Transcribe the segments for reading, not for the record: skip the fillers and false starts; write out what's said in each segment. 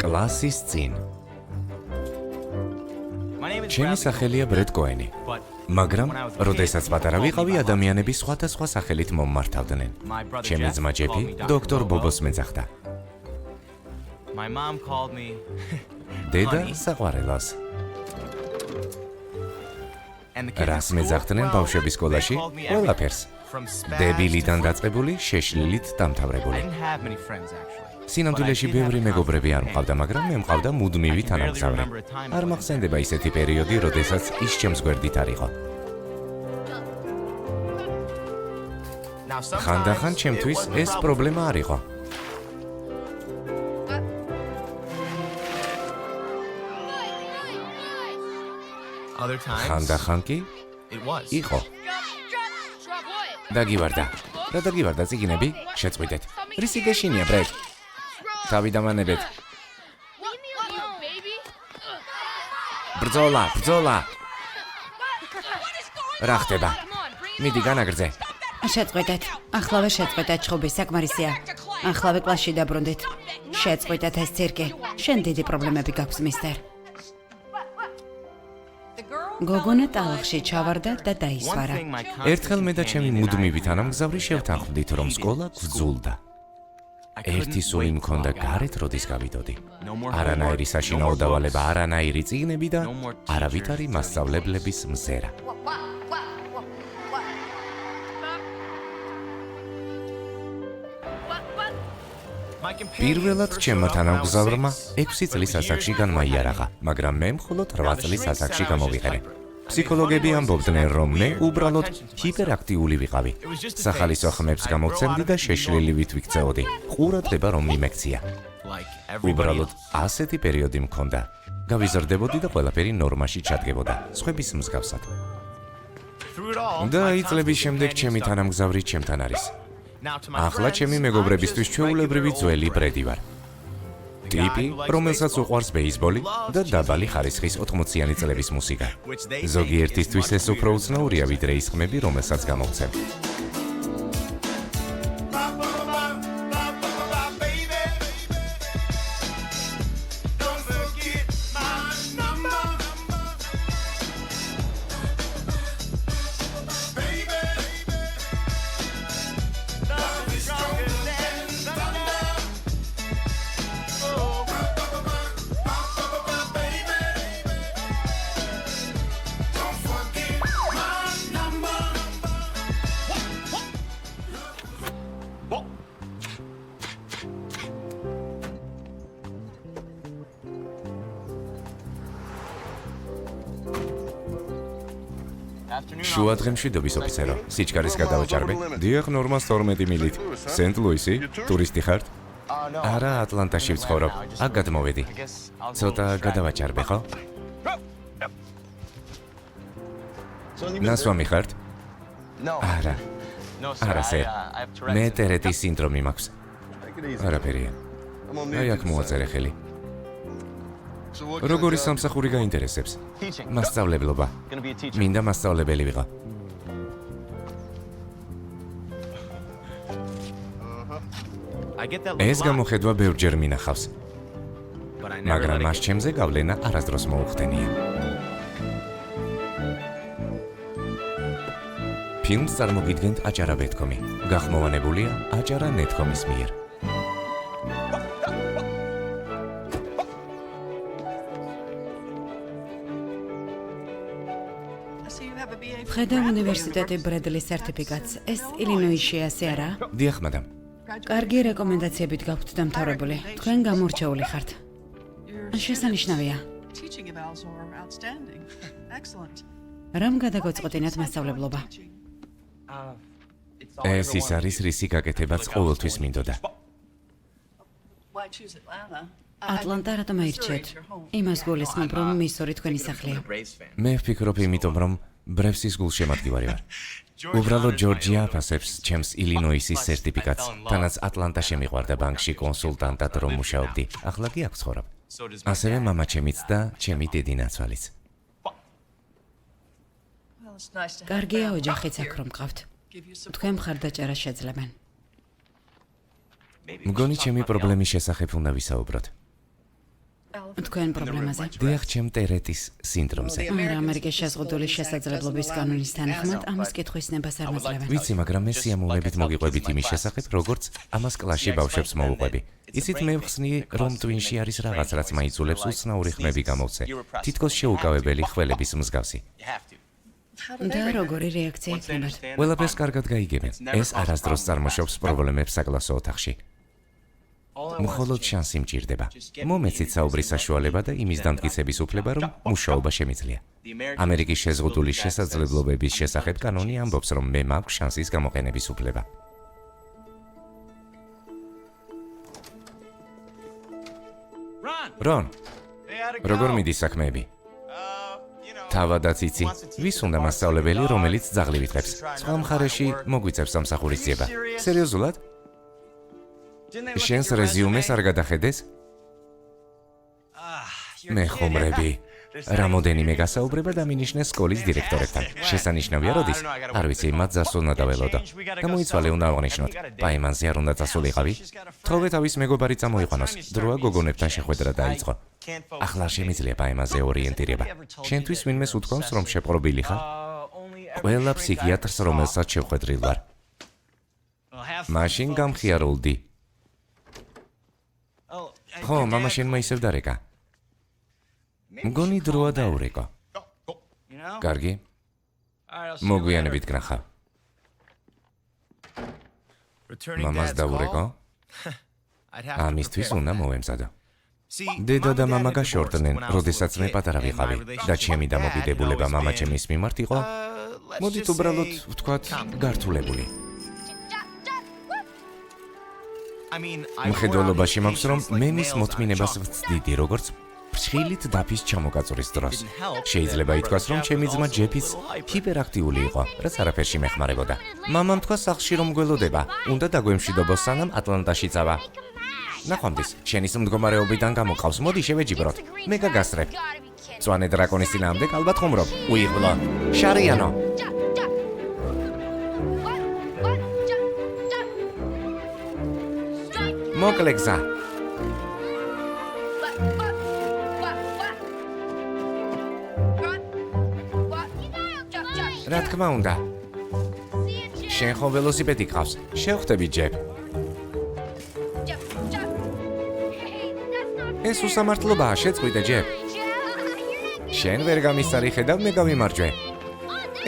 კლასის წინ. ჩემი სახელია ბრედ კოენი. მაგრამ, როდესაც პატარა ვიყავი, ადამიანები სხვადასხვა სახელით მომმართავდნენ. ჩემი ძმა ჯეფი დოქტორ ბობოს მეძახდა. დედა საყვარელას. რას მეძახდნენ ბავშვების სკოლაში? ყველაფერს. დებილიდან დაწყებული, შეშლილით დამთავრებული. სინამდვილეში ბევრი მეგობრები არ მყავდა, მაგრამ მე მყავდა მუდმივი თანამგზავრი. არ მახსენდება ისეთი პერიოდი, როდესაც ის ჩემს გვერდით არ იყო. ხანდახან ჩემთვის ეს პრობლემა არ იყო. ხანდახან კი იყო. დაგივარდა. რა დაგივარდა წიგნები? შეწყვიტეთ. რისი გეშინია, ბრედ? თავი დამანებეთ. ბრძოლა, ბრძოლა. რა ხდება? მიდი განაგრძე. შეწყვეტეთ. ახლავე შეწყვეტეთ ჩხუბი, საკმარისია. ახლავე კლასში დაბრუნდით. შეწყვეტეთ ეს ცირკი. შენ დიდი პრობლემები გაქვს, მისტერ. გოგონა ტალახში ჩავარდა და დაისვარა. ერთხელ მე და ჩემი მუდმივი თანამგზავრი შევთანხმდით, რომ სკოლა გძულდა. ერთი სული მქონდა გარეთ, როდის გავიდოდი. არანაირი საშინაო დავალება, არანაირი წიგნები და არავითარი მასწავლებლების მზერა. პირველად ჩემმა თანამგზავრმა 6 წლის ასაკში განმაიარაღა, მაგრამ მე მხოლოდ 8 წლის ასაკში გამოვიყენე. ფსიქოლოგები ამბობდნენ, რომ მე უბრალოდ ჰიპერაქტიული ვიყავი. სახალისო ხმებს გამოვცემდი და შეშლილივით ვიქცეოდი. ყურადღება რომ მიმექცია. უბრალოდ ასეთი პერიოდი მქონდა. გავიზრდებოდი და ყველაფერი ნორმაში ჩადგებოდა, სხვების მსგავსად. და წლების შემდეგ ჩემი თანამგზავრი ჩემთან არის. ახლა ჩემი მეგობრებისთვის ჩვეულებრივი ძველი ბრედი ვარ. ტიპი, რომელსაც უყვარს ბეისბოლი და დაბალი ხარისხის 80-იანი წლების მუსიკა. ზოგიერთისთვის ეს უფრო უცნაურია, ვიდრე ის ხმები, რომელსაც გამოვცემ. შუა დღემშვიდობის ოფიცერო, სიჩქარის გადავაჭარბე? დიახ, ნორმას 12 მილით. სენტ-ლუისი, ტურისტი ხართ? არა, ატლანტაში ვცხოვრობ. აქ გადმოვედი. ცოტა გადავაჭარბე, ხო? ნასვამი ხართ? არა. არა, სერ. მე ტერეტის სინდრომი მაქვს. არაფერია. აი აქ მოაწერე ხელი. როგორი სამსახური გაინტერესებს? მასწავლებლობა. მინდა მასწავლებელი ვიყო. ეს გამოხედვა ბევრჯერ მინახავს. მაგრამ მას ჩემზე გავლენა არასდროს მოუხდენია. ფილმს წარმოგიდგენთ აჭარა ბეთქომი. გახმოვანებულია აჭარა ნეთქომის მიერ. ხედავ უნივერსიტეტი ბრედლის სერტიფიკატს. ეს ილინოისში ასე არაა? დიახ, მადამ. კარგი რეკომენდაციებით გაქვთ დამთავრებული. თქვენ გამორჩეული ხართ. შესანიშნავია. რამ გადაგოწყვეტინათ მასწავლებლობა? ეს ის არის, რისი გაკეთებაც ყოველთვის მინდოდა. ატლანტა რატომ აირჩიეთ? იმას გულისხმობ, რომ მისორი თქვენი სახლია. მე ვფიქრობ იმიტომ, რომ ბრევსის გულშემატკივარი ვარ. უბრალოდ ჯორჯია აფასებს ჩემს ილინოისის სერტიფიკატს, თანაც ატლანტა შემიყვარდა ბანკში კონსულტანტად რომ მუშაობდი. ახლა კი აქ ვცხოვრობ. ასევე მამა ჩემიც და ჩემი დედი ნაცვალიც. კარგია ოჯახიც აქ რომ მყავთ. თქვენ მხარდაჭერას შეძლებენ. მგონი ჩემი პრობლემის შესახებ უნდა ვისაუბროთ. თქვენ პრობლემაზე. დიახ, ჩემ ტერეტის სინდრომზე. არა, ამერიკის შეზღუდული შესაძლებლობის კანონის თანახმად ამის კითხვის ნებას არ მოძლებენ. ვიცი, მაგრამ მე სიამოვნებით მოგიყვებით იმის შესახებ, როგორც ამას კლასში ბავშვებს მოუყვები. იცით, მე ვხსნი, რომ ტვინში არის რაღაც, რაც მაიძულებს უცნაური ხმები გამოვცე. თითქოს შეუკავებელი ხველების მსგავსი. და როგორი რეაქცია იქნებათ? ყველაფერს კარგად გაიგებენ. ეს არასდროს წარმოშობს პრობლემებს საკლასო ოთახში. მხოლოდ შანსი მჭირდება. მომეცით საუბრის საშუალება და იმის დამტკიცების უფლება, რომ მუშაობა შემიძლია. ამერიკის შეზღუდული შესაძლებლობების შესახებ კანონი ამბობს, რომ მე მაქვს შანსის გამოყენების უფლება. რონ, როგორ მიდის საქმეები? თავადაც იცი, ვის უნდა მასწავლებელი, რომელიც ძაღლი ვითხრებს. სხვა მხარეში მოგვიწევს სამსახურის ძიება. სერიოზულად? შენს რეზიუმეს არ გადახედეს? მე ხუმრები. რამოდენიმე გასაუბრება დამინიშნეს სკოლის დირექტორებთან. შესანიშნავია როდის? არ ვიცი, მათ ზას უნდა დაველოდო. გამოიცვალე უნდა აღნიშნოთ. პაიმანზე არ უნდა წასულიყავი? თხოვე თავის მეგობარი წამოიყვანოს. დროა გოგონებთან შეხვედრა დაიწყო. ახლა შემიძლია პაიმანზე ორიენტირება. შენთვის ვინმეს უთქვამს, რომ შეპყრობილი ხარ? ყველა ფსიქიატრს, რომელსაც შევხვედრილ ვარ. მაშინ გამხიარულდი. ხო, მამა შენმა ისევ დარეკა. მგონი დროა დაურეკო. კარგი. მოგვიანებით გნახავ. მამას დაურეკო? ამისთვის უნდა მოვემზადო. დედა და მამა გაშორდნენ, როდესაც მე პატარა ვიყავი და ჩემი დამოკიდებულება მამა ჩემის მიმართ იყო, მოდით უბრალოდ ვთქვათ, გართულებული. მხედველობაში მაქვს, რომ მე მის მოთმინებას ვცდიდი, როგორც ფრჩხილით დაფის ჩამოკაწურის დროს. შეიძლება ითქვას, რომ ჩემი ძმა ჯეფიც ჰიპერაქტიული იყო, რაც არაფერში მეხმარებოდა. მამამ თქვა სახლში რომ გველოდება, უნდა დაგვემშვიდობოს სანამ ატლანტაში წავა. ნახვამდის, შენის მდგომარეობიდან გამოყავს, მოდი შევეჯიბროთ. მე გაგასწრებ. მწვანე დრაკონის წინააღმდეგ ალბათ ხუმრობ. უიღბლო. შარიანო. მოკლე გზა. რა თქმა უნდა. შენ ხო ველოსიპედი გყავს? შევხვდები ჯეფ. ეს უსამართლობაა, შეწყვიტე ჯეფ. შენ ვერ გამისწარი ხედავ, მე გავიმარჯვე.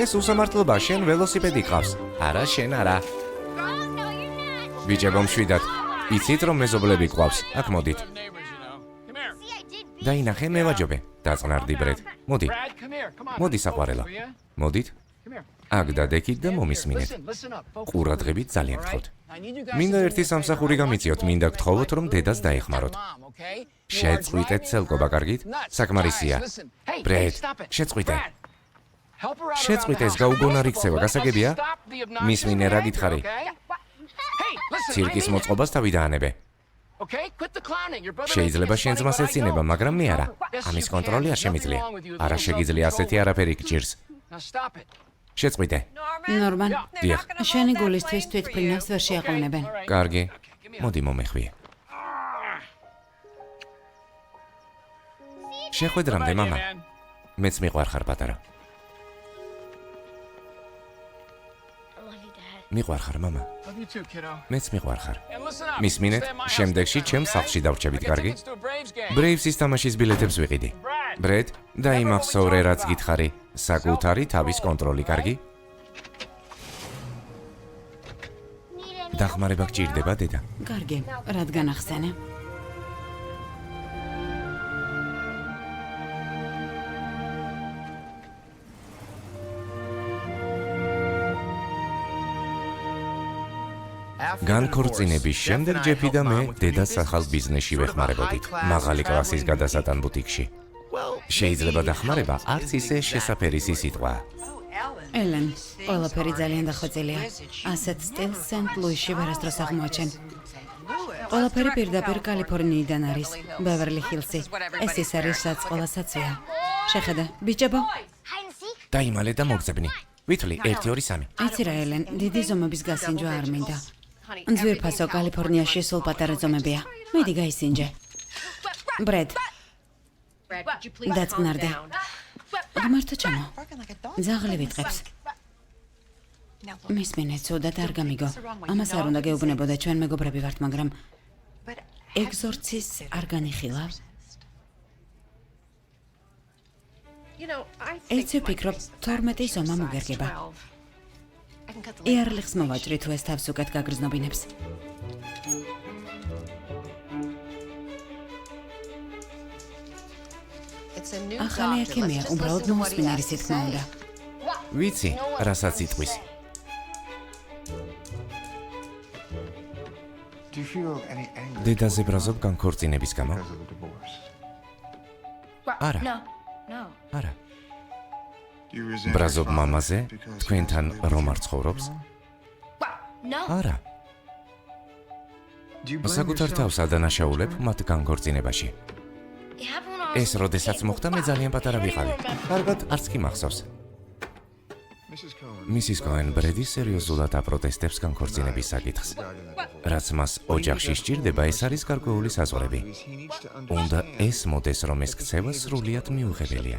ეს უსამართლობაა, შენ ველოსიპედი გყავს. არა, შენ არა. ბიჭებო მშვიდად. იცით რომ მეზობლები გყავს? აქ მოდით. დაინახე, მე ვაჯობე. დაწყნარდი ბრედ. მოდი. მოდი საყვარელო. მოდით. აქ დადექით და მომისმინეთ. ყურადღებით ძალიან გთხოვთ. მინდა ერთი სამსახური გამიციოთ, მინდა გთხოვოთ, რომ დედას დაეხმაროთ. შეწყვიტეთ ცელკობა, კარგით? საკმარისია. ბრედ, შეწყვიტე. შეწყვიტეს, გაუგონარი ქცევა, გასაგებია? მისმინე, რა გითხარი? ცირკის მოწყობას თავი დაანებე. შეიძლება შენ ძმას ეცინება, მაგრამ მე არა. ამის კონტროლი არ შემიძლია. არა შეგიძლია ასეთი არაფერი გჭირს. შეწყვიტე. ნორმან, დიახ. შენი გულისთვის თვითმფრინავს ვერ შეაყოვნებენ. კარგი. მოდი მომეხვიე. შეხვედრამდე, მამა. მეც მიყვარხარ პატარა. მიყვარხარ, მამა. მეც მიყვარხარ. მისმინეთ, შემდეგში ჩემს სახლში დავრჩებით, კარგი? ბრეივსის თამაშის ბილეთებს ვიყიდი. ბრედ, დაიმახსოვრე, რაც გითხარი. საკუთარი თავის კონტროლი, კარგი? დახმარება გჭირდება, დედა? კარგი, რადგან ახსენე? განქორწინების შემდეგ ჯეფი და მე დედას ახალ ბიზნესში ვეხმარებოდით, მაღალი კლასის გადასატან ბუტიკში. შეიძლება დახმარება არც ისე შესაფერისი სიტყვაა. ელენ, ყველაფერი ძალიან დახვეწილია. ასეთ სტილს სენტ-ლუისში ვერასდროს აღმოაჩენ. ყველაფერი პირდაპირ კალიფორნიიდან არის, ბევერლი ჰილსი. ეს ის არის, რაც ყველასაცია. შეხედე, ბიჭებო. დაიმალე და მოგძებნი. ვითვლი 1-2-3. იცი რა, ელენ, დიდი ზომების გასინჯვა არ მინდა. ძვირფასო კალიფორნიაში სულ პატარა ზომებია. მიდი გაისინჯე. ბრედ, დაწყნარდი. გამართა ჩამო. ძაღლი ვიტყებს. მისმინე, ცუდად არ გამიგო. ამას არ უნდა გეუბნებოდა, ჩვენ მეგობრები ვართ, მაგრამ ეგზორცისტს არ განიხილავ? ეცი ვფიქრობ, 12 ზომა მოგერგება. იარლიხს მოვაჭრი თუ ეს თავს უკეთ გაგრძნობინებს. ახალი ექიმია, უბრალოდ მომსმინარი სითქმა უნდა. ვიცი, რასაც იტყვის. დედაზე ბრაზობ განქორწინების გამო? არა. არა. ბრაზობ მამაზე, თქვენთან რომ არ ცხოვრობს? არა. საკუთარ თავს ადანაშაულებ მათ განქორწინებაში. ეს როდესაც მოხდა, მე ძალიან პატარა ვიყავი. კარგად, არც კი მახსოვს. მისის კოენ ბრედი სერიოზულად აპროტესტებს განქორწინების საკითხს. რაც მას ოჯახში სჭირდება, ეს არის გარკვეული საზღვრები. უნდა ესმოდეს, რომ ეს ქცევა სრულიად მიუღებელია.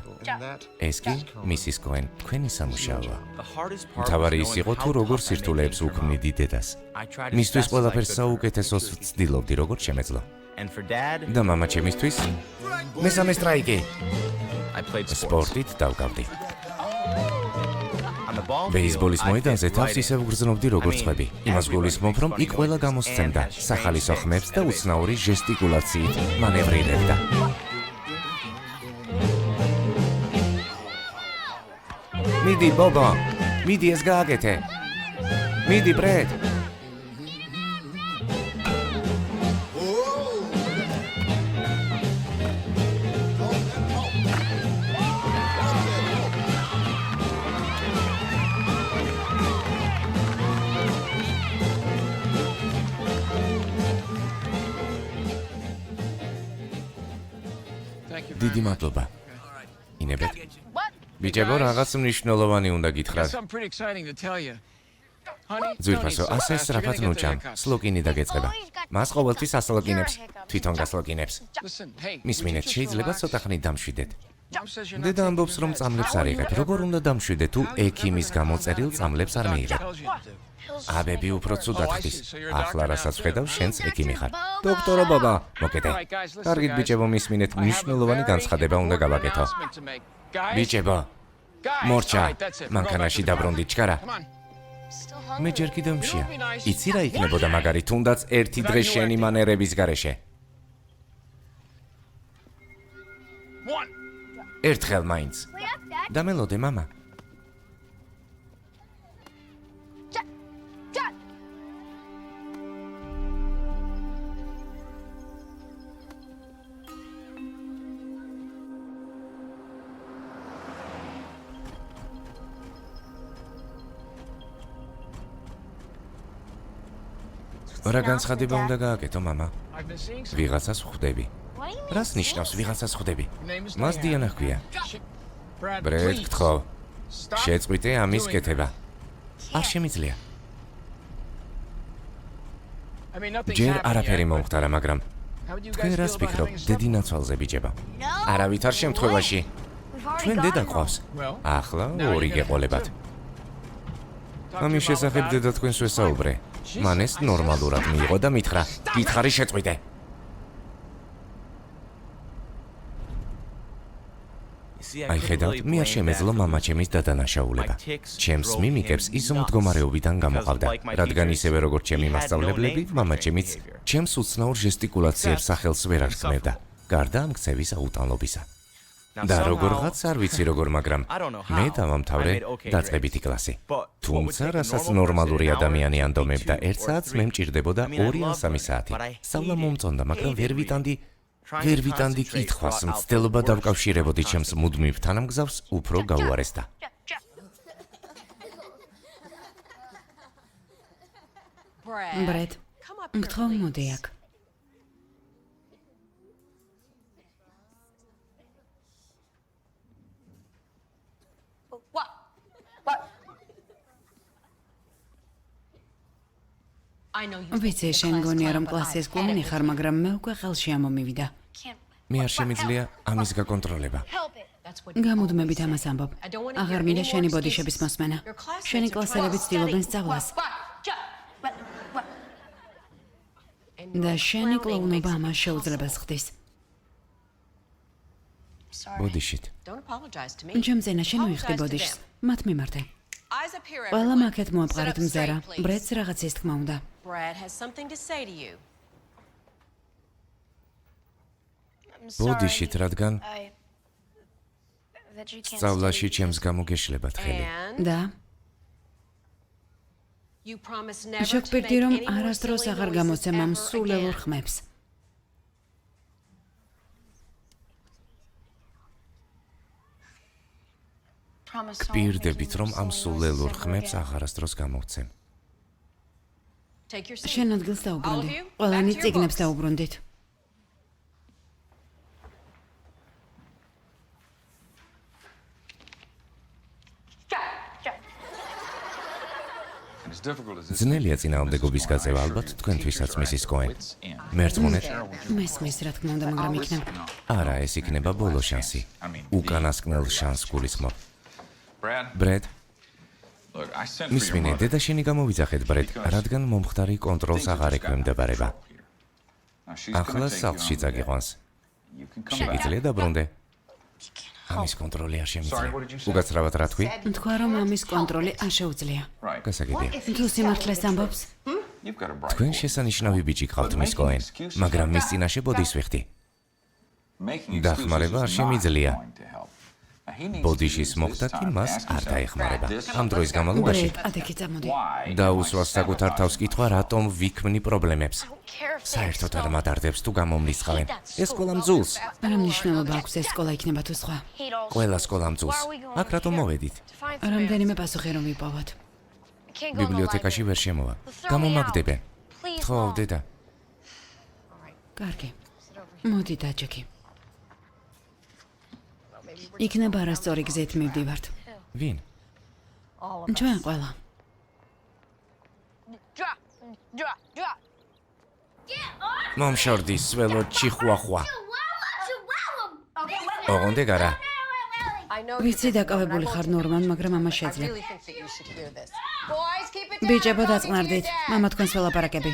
ეს კი, მისის კოენ, თქვენი სამუშაოა. მთავარი ის იყო, თუ როგორ სირთულეებს უქმნიდი დედას. მისთვის ყველაფერს საუკეთესოს ვცდილობდი, როგორც შემეძლო. და მამაჩემისთვის მესამე სტრაიკი. სპორტით დავგავდი. ბეისბოლის მოედანზე თავს ისევ გრძნობდი როგორც ხვები. იმას გულისხმობ, რომ იქ ყველა გამოსცემდა, სახალისო ხმებს და უცნაური ჟესტიკულაციით მანევრირებდა. მიდი, ბობო, მიდი ეს გააკეთე. მიდი, ბრედ. დიდი მადლობა. ინებეთ. ბიჭებო, რაღაც მნიშვნელოვანი უნდა გითხრათ. ძვირფასო, ასე სწრაფად ნუჭამ, სლოკინი დაგეწყება. მას ყოველთვის ასლოკინებს, თვითონ გასლოკინებს. მისმინეთ, შეიძლება ცოტა ხნით დამშვიდეთ. დედა ამბობს, რომ წამლებს არ იღებ. როგორ უნდა დამშვიდე, თუ ექიმის გამოწერილ წამლებს არ მიიღებ? აბები უფრო ცუდად ხდის. ახლა რასაც ვხედავ, შენც ექიმი ხარ. დოქტორო ბაბა, მოკეთე. კარგით ბიჭებო, მისმინეთ, მნიშვნელოვანი განცხადება უნდა გავაკეთო. ბიჭებო, მორჩა, მანქანაში დაბრუნდი ჩქარა. მე ჯერ კიდევ მშია. იცი რა იქნებოდა მაგარი, თუნდაც ერთი დღე შენი მანერების გარეშე. ერთხელ მაინც. დამელოდე, მამა. რა განცხადება უნდა გააკეთო, მამა? ვიღაცას ხვდები. რას ნიშნავს ვიღაცას ხვდები? მას დიანა ჰქვია. ბრედ, გთხოვ. შეწყვიტე ამის კეთება. არ შემიძლია. ჯერ არაფერი მომხდარა, მაგრამ თქვენ რას ფიქრობ, დედი ნაცვალზე ბიჭება? არავითარ შემთხვევაში. ჩვენ დედა ყავს. ახლა ორი გეყოლებათ. ამის შესახებ დედა თქვენს ვესაუბრე. მან ეს ნორმალურად მიიღო და მითხრა, გითხარი შეწყვიტე. აი ხედავთ, მე არ შემეძლო მამაჩემის დადანაშაულება. ჩემს მიმიკებს ის მდგომარეობიდან გამოყავდა, რადგან ისევე როგორც ჩემი მასწავლებლები, მამაჩემიც ჩემს უცნაურ ჟესტიკულაციებს სახელს ვერ არქმევდა, გარდა ამ ქცევის აუტანლობისა. და როგორღაც არ ვიცი როგორ, მაგრამ მე დავამთავრე დაწყებითი კლასი. თუმცა, რასაც ნორმალური ადამიანი ანდომებდა 1 საათს, მე მჭირდებოდა 2 ან 3 საათი. სწავლა მომწონდა, მაგრამ ვერ ვიტანდი კითხვას, მცდელობა დავკავშირებოდი ჩემს მუდმივ თანამგზავს, უფრო გაუარესდა. ბრედ, გთხოვ, მოდი აქ. ვიცი, შენ გონია, რომ კლასის კლუბნი ხარ, მაგრამ მე უკვე ხელში ამომივიდა. მე არ შემიძლია ამის გაკონტროლება. გამუდმებით ამას ამბობ. აღარ მინდა შენი ბოდიშების მოსმენა. შენი კლასელები ცდილობენ სწავლას. და შენი კლოუნობა ამას შეუძლებას ხდის. ბოდიშით. ჩემზე შენ უიხდი ბოდიშს. მათ მიმართე. ყველა მაქეთ მოაპყარეთ მზერა. ბრედს რაღაცის თქმა უნდა. ბოდიშით, რადგან სწავლაში ჩემს გამოგეშლებათ ხელი. და შეგპირდი რომ არასდროს აღარ გამოცემ ამ სულელურ ხმებს. გპირდებით, რომ ამ სულელურ ხმებს აღარასდროს გამოვცემ. შენ ადგილს დაუბრუნდი. ყველანი წიგნებს დაუბრუნდით. ძნელია წინააღმდეგობის გაწევა ალბათ თქვენთვისაც, მისის კოენ. მერწმუნეთ? მესმის, რა თქმა უნდა, მაგრამ იქნება. არა, ეს იქნება ბოლო შანსი. უკანასკნელ შანსს გულისხმობ. ბრედ, მისმინე, დედა შენი გამოვიძახეთ, ბრედ, რადგან მომხდარი კონტროლს აღარ ექვემდებარება. ახლა სახლში წაგიყვანს. შეგიძლია დაბრუნდე? ამის კონტროლი არ შემიძლია. უკაცრავად რა თქვი? თქვა რომ ამის კონტროლი არ შეუძლია. გასაგებია. თუ სიმართლეს ამბობს, თქვენ შესანიშნავი ბიჭი გყავთ, მის კოენ, მაგრამ მის წინაშე ბოდის ვიხდი. დახმარება არ შემიძლია. ბოდიშის მოხდა კი მას არ დაეხმარება. ამ დროის განმავლობაში ადექი წამოდი. დაუსვას საკუთარ თავს კითხვა, რატომ ვიქმნი პრობლემებს. საერთოდ არ მატარდებს თუ გამომნისხავენ. ეს სკოლა მძულს. რა მნიშვნელობა აქვს ეს სკოლა იქნება თუ სხვა? ყველა სკოლა მძულს. აქ რატომ მოვედით? რამდენიმე პასუხი რომ ვიპოვოთ. ბიბლიოთეკაში ვერ შემოვა. გამომაგდებენ. ხო, დედა. კარგი. მოდი დაჯექი. იქნება არასწორი გზით მივდივართ. ვინ? ჩვენ ყველა. მომშორდის სველო ჩიხუახუა. ოღონდ ეგარა. ვიცი დაკავებული ხარ ნორმან, მაგრამ ამას შეძლებ. ბიჭებო დაწყნარდით, მამა თქვენს ველაპარაკები.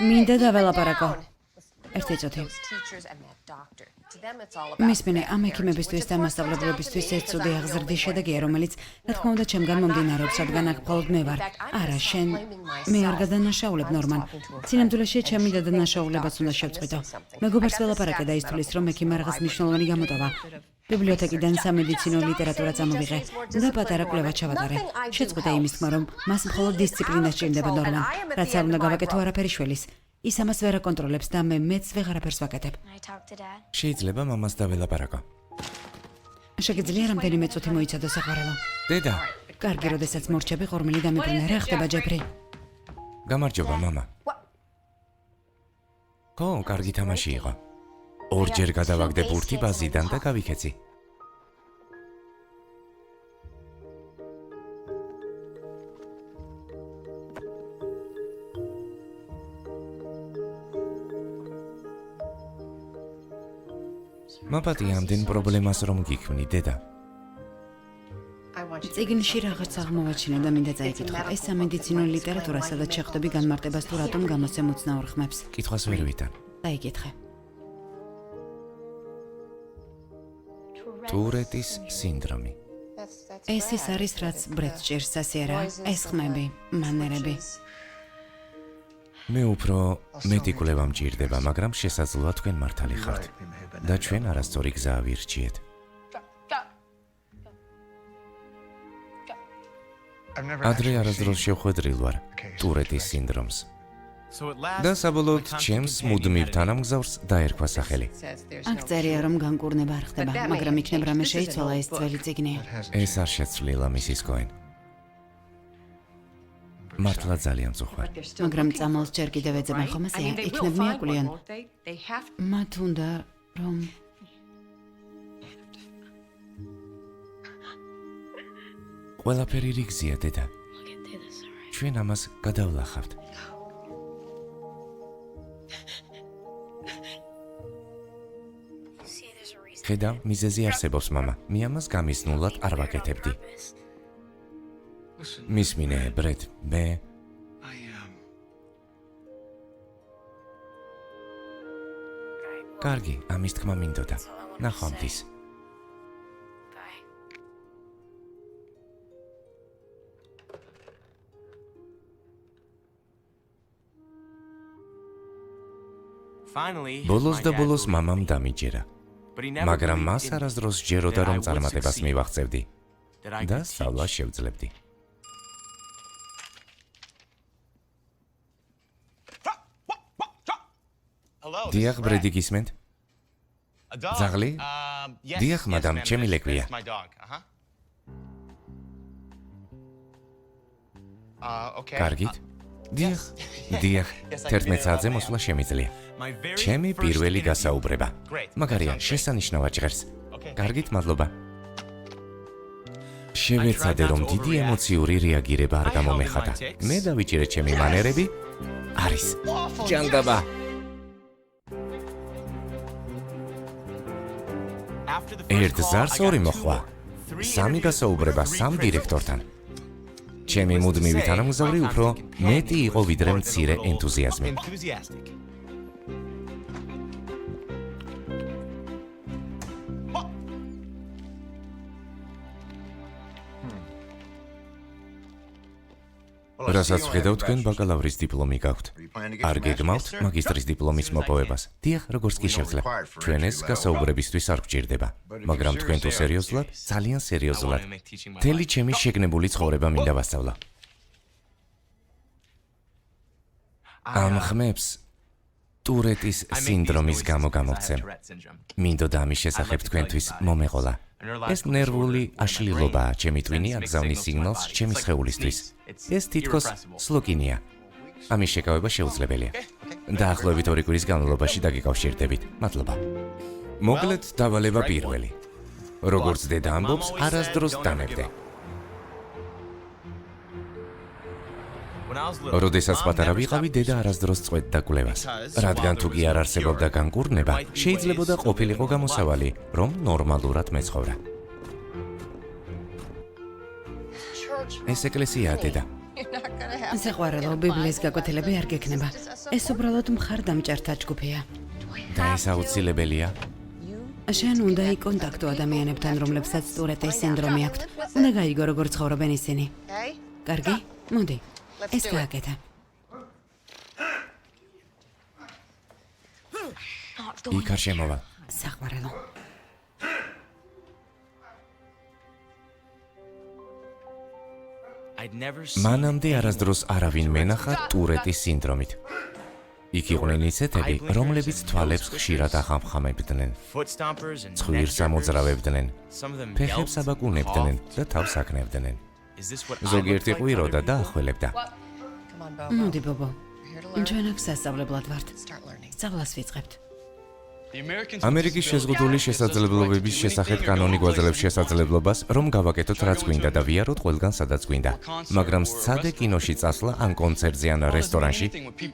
მინდა დაველაპარაკო. ერთი წუთი. მისმინე, ამ ექიმებისთვის და მასწავლებლებისთვის ეს ცუდი აღზრდის შედეგია, რომელიც, რა თქმა უნდა, ჩემგან მომდინარეობს, რადგან აქ მხოლოდ მე ვარ. არა, შენ. მე არ გადანაშაულებ ნორმან. სინამდვილეში ჩემი დადანაშაულებაც უნდა შევწყვიტო. მეგობარს ველაპარაკე და ისთვის, რომ ექიმა რაღაც მნიშვნელოვანი გამოტოვა. ბიბლიოთეკიდან სამედიცინო ლიტერატურა წამოვიღე და პატარა კვლევა ჩავატარე. შეწყვიტე იმის თქმა, რომ მას მხოლოდ დისციპლინა სჭირდება ნორმან, რაც არ უნდა გავაკეთო არაფერი შველის. ის ამას ვერ აკონტროლებს და მეც ვეღარაფერს ვაკეთებ. შეიძლება მამას დაველაპარაკო. შეგიძლია რამდენიმე წუთი მოიცადო საყარელო. დედა. კარგი, როდესაც მორჩები ყორმილი დამიბრუნე, რა ხდება ჯეფრი? გამარჯობა, მამა. ხო, კარგი თამაში იყო. ორჯერ გადავაგდე ბურთი ბაზიდან და გავიქეცი. მაპატი ამდენ პრობლემას რომ გიქმნი, დედა. წიგნში რაღაც აღმოვაჩინე და მინდა წაიკითხო. ეს სამედიცინო ლიტერატურა, სადაც შეხვდები განმარტებას თუ რატომ გამოსცემ უცნაურ ხმებს. კითხვას ვერ ვითან. დაიკითხე. ტურეტის სინდრომი. ეს ის არის, რაც ბრედს ჭირს, ასე არა? ეს ხმები, მანერები. მე უფრო მეტი კვლევა მჭირდება, მაგრამ შესაძლოა თქვენ მართალი ხართ და ჩვენ არასწორი გზა ავირჩიეთ. ადრე არასდროს შევხვედრილ ვარ ტურეტის სინდრომს. და საბოლოოდ ჩემს მუდმივ თანამგზავრს დაერქვა სახელი. აქ წერია, რომ განკურნება არ ხდება, მაგრამ იქნებ რამე შეიცვალა, ეს ძველი წიგნი. ეს არ შეცვლილა, მისის კოენ. მართლა ძალიან წუხარ. მაგრამ წამალს ჯერ კიდევ ეძებენ ხომ ასეა? იქნებ მიაკვლიან. მათ უნდა, რომ ყველაფერი რიგზია, დედა. ჩვენ ამას გადავლახავთ. ხედავ, მიზეზი არსებობს, მამა. მე ამას გამიზნულად არ ვაკეთებდი. მისმინე, ბრედ, მე კარგი, ამის თქმა მინდოდა. ნახვამდის. ბოლოს და ბოლოს მამამ დამიჯერა. მაგრამ მას არასდროს ჯეროდა, რომ წარმატებას მივაღწევდი და სწავლას შევძლებდი. დიახ, ბრედი გისმენთ? ძაღლი? დიახ, მადამ, ჩემი ლეკვია. კარგით? დიახ, 11 საათზე მოსვლა შემიძლია. ჩემი პირველი გასაუბრება. მაგარია, შესანიშნავად ჟღერს. კარგით, მადლობა. შევეცადე, რომ დიდი ემოციური რეაგირება არ გამომეხატა. მე დავიჭირე ჩემი მანერები. არის. ჭანდაბა. ერთ ზარს ორი მოხვა. 3 გასაუბრება 3 დირექტორთან. ჩემი მუდმივი თანამგზავრი უფრო მეტი იყო ვიდრე მცირე ენთუზიაზმი. რასაც ვხედავ, თქვენ ბაკალავრის დიპლომი გაქვთ. არ გეგმავთ მაგისტრის დიპლომის მოპოვებას? დიახ, როგორც კი შევძლებ. ჩვენ ეს გასაუბრებისთვის არ გვჭირდება. მაგრამ თქვენ თუ სერიოზულად, ძალიან სერიოზულად. მთელი ჩემი შეგნებული ცხოვრება მინდა ვასწავლო. ამ ხმებს ტურეტის სინდრომის გამო გამოვცემ. მინდოდა ამის შესახებ თქვენთვის მომეყოლა. ეს ნერვული აშლილობაა, ჩემი ტვინი აგზავნის სიგნალს ჩემი სხეულისთვის. ეს თითქოს სლოკინია. ამის შეკავება შეუძლებელია. დაახლოებით 2 კვირის განმავლობაში დაგიკავშირდებით. მადლობა. მოგლეთ დავალება პირველი. როგორც დედა ამბობს, არასდროს დამებდე. როდესაც პატარა ვიყავი, დედა არასდროს წყვეტდა კვლევას. რადგან თუ კი არ არსებობდა განკურნება, შეიძლებოდა ყოფილიყო გამოსავალი, რომ ნორმალურად მეცხოვრა. ეს ეკლესიაა, დედა. საყვარელო, ბიბლიის გაკვეთილები არ გექნება. ეს უბრალოდ მხარდამჭერთა ჯგუფია. და ეს აუცილებელია. შენ უნდა იკონტაქტო ადამიანებთან, რომლებსაც ტურეტის სინდრომი აქვთ. უნდა გაიგო, როგორ ცხოვრობენ ისინი. კარგი? მოდი. ეს გააკეთა. იქ არ შემოვა. საყვარელო. მანამდე არასდროს არავინ მენახა ტურეტის სინდრომით. იქ იყვნენ ისეთები, რომლებიც თვალებს ხშირად ახამხამებდნენ, ცხვირს ამოძრავებდნენ, ფეხებს აბაკუნებდნენ და თავს აკნევდნენ. ზოგიერთი ყვიროდა და ახველებდა. მოდი, ბობო. ჩვენ აქ სასწავლებლად ვართ. სწავლას ვიწყებთ. ამერიკის შეზღუდული შესაძლებლობების შესახებ კანონი გვაძლევს შესაძლებლობას, რომ გავაკეთოთ რაც გვინდა და ვიაროთ ყველგან სადაც გვინდა. მაგრამ სცადე კინოში წასვლა ან კონცერტზე ან რესტორანში,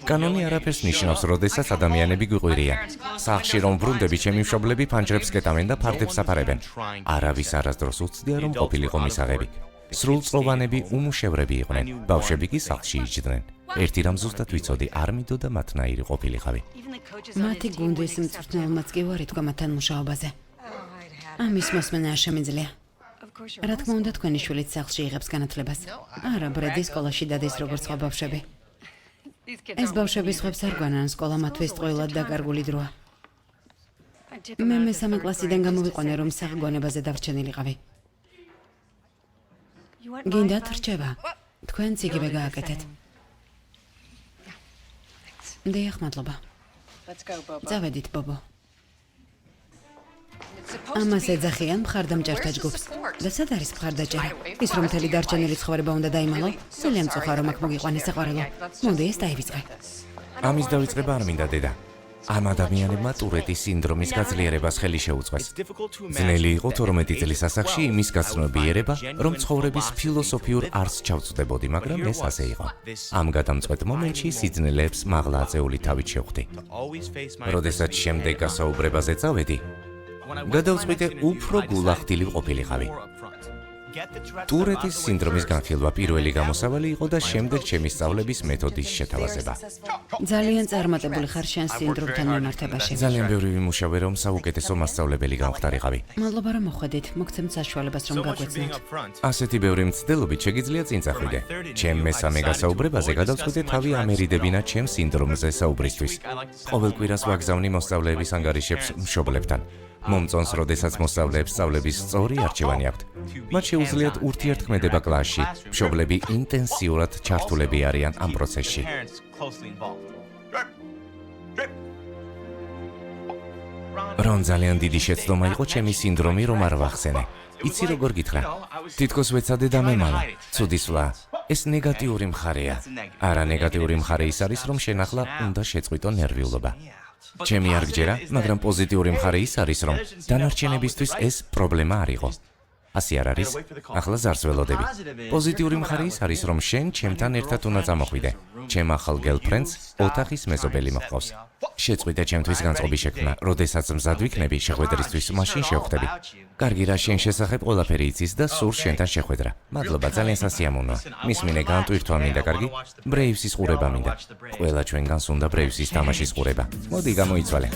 კანონი არაფერს ნიშნავს, როდესაც ადამიანები გვიყვირიან. სახლში რომ ვრუნდები, ჩემი მშობლები ფანჯრებს კეტავენ და ფარდებს აფარებენ. არავის არასდროს უცდია, რომ ყოფილიყო მისაღები. სრულწლოვანები უმუშევრები იყვნენ, ბავშვები კი სახლში იჯდნენ. ერთი რამ ზუსტად ვიცოდი, არ მინდოდა მათნაირი ყოფილიყავი. მათი გუნდის მწვრთნელმაც კი ვარ ითქვა მათთან მუშაობაზე. ამის მოსმენა არ შემიძლია. რა თქმა უნდა, თქვენი შვილიც სახლში იღებს განათლებას. არა, ბრედი სკოლაში დადის როგორც სხვა ბავშვები. ეს ბავშვები სხვებს არ გვანან, სკოლა მათთვის ტყუილად დაკარგული დროა. მე მესამე კლასიდან გამოვიყვანე, რომ საღგონებაზე დარჩენილიყავი. გინდათ რჩება? თქვენც იგივე გააკეთეთ. დიახ, მადლობა. წავედით, ბობო. ამას ეძახიან მხარდამჭერთა ჯგუფს. და სად არის მხარდაჭერა? ის რომ მთელი დარჩენილი ცხოვრება უნდა დაიმალო? ძალიან მწუხარ, რომ აქ მოგიყვანე საყვარელო. მოდი, ეს დაივიწყე. ამის დავიწყება არ მინდა, დედა. ამ ადამიანებმა ტურეტის სინდრომის გაძლიერებას ხელი შეუწყეს. ძნელი იყო 12 წლის ასაკში იმის გაცნობი ერება, რომ ცხოვრების ფილოსოფიურ არსს ჩავწვდებოდი, მაგრამ ეს ასე იყო. ამ გადამწყვეტ მომენტში სიძნელეებს მაღლა აწეული თავით შევხვდი. როდესაც შემდეგ გასაუბრებაზე წავედი, გადავწყვიტე უფრო გულახდილი ყოფილიყავი. ტურეტის სინდრომის განხილვა პირველი გამოსავალი იყო და შემდეგ ჩემი სწავლების მეთოდის შეთავაზება. ძალიან წარმატებული ხარ შენ სინდრომთან მიმართებაში. ძალიან ბევრი ვიმუშავე, რომ საუკეთესო მასწავლებელი გამხდარიყავი. მადლობა რომ მოხვედით, მოგცემთ საშუალებას რომ გაგვეცნოთ. ასეთი ბევრი მცდელობით შეგიძლია წინ წახვიდე. ჩემ მესამე გასაუბრებაზე გადავწყვიტე თავი ამერიდებინა ჩემ სინდრომზე საუბრისთვის. ყოველ კვირას ვაგზავნი მოსწავლეების ანგარიშებს მშობლებთან. მომწონს, როდესაც მოსწავლეებს სწავლების სწორი არჩევანი აქვთ. მათ შეუძლიათ ურთიერთქმედება კლასში. მშობლები ინტენსიურად ჩართულები არიან ამ პროცესში. რონ ძალიან დიდი შეცდომა იყო ჩემი სინდრომი რომ არ ვახსენე. იცი როგორ გითხრა? თითქოს ვეცადე დამემალა. ცუდისვლა. ეს ნეგატიური მხარეა. არა, ნეგატიური მხარე ის არის, რომ შენ ახლა უნდა შეწყვიტო ნერვიულობა. ჩემი არ გჯერა, მაგრამ პოზიტიური მხარე ის არის, რომ დანარჩენებისთვის ეს პრობლემა არ იყო. ასე არ არის? ახლა ზარს ველოდები. პოზიტიური მხარე ის არის, რომ შენ ჩემთან ერთად უნდა წამოხვიდე. ჩემ ახალ გელფრენდს ოთახის მეზობელი მოჰყავს. შეწყვიტე ჩემთვის განწყობი შექმნა, როდესაც მზად ვიქნები შეხვედრისთვის, მაშინ შევხვდები. კარგი, რა შენ შესახებ ყველაფერი იცის და სურს შენთან შეხვედრა. მადლობა, ძალიან სასიამოვნოა. მისმინე განტვირთვა მინდა, კარგი? ბრეივსის ყურება მინდა. ყველა ჩვენგანს უნდა ბრეივსის თამაშის ყურება. მოდი, გამოიცვალე.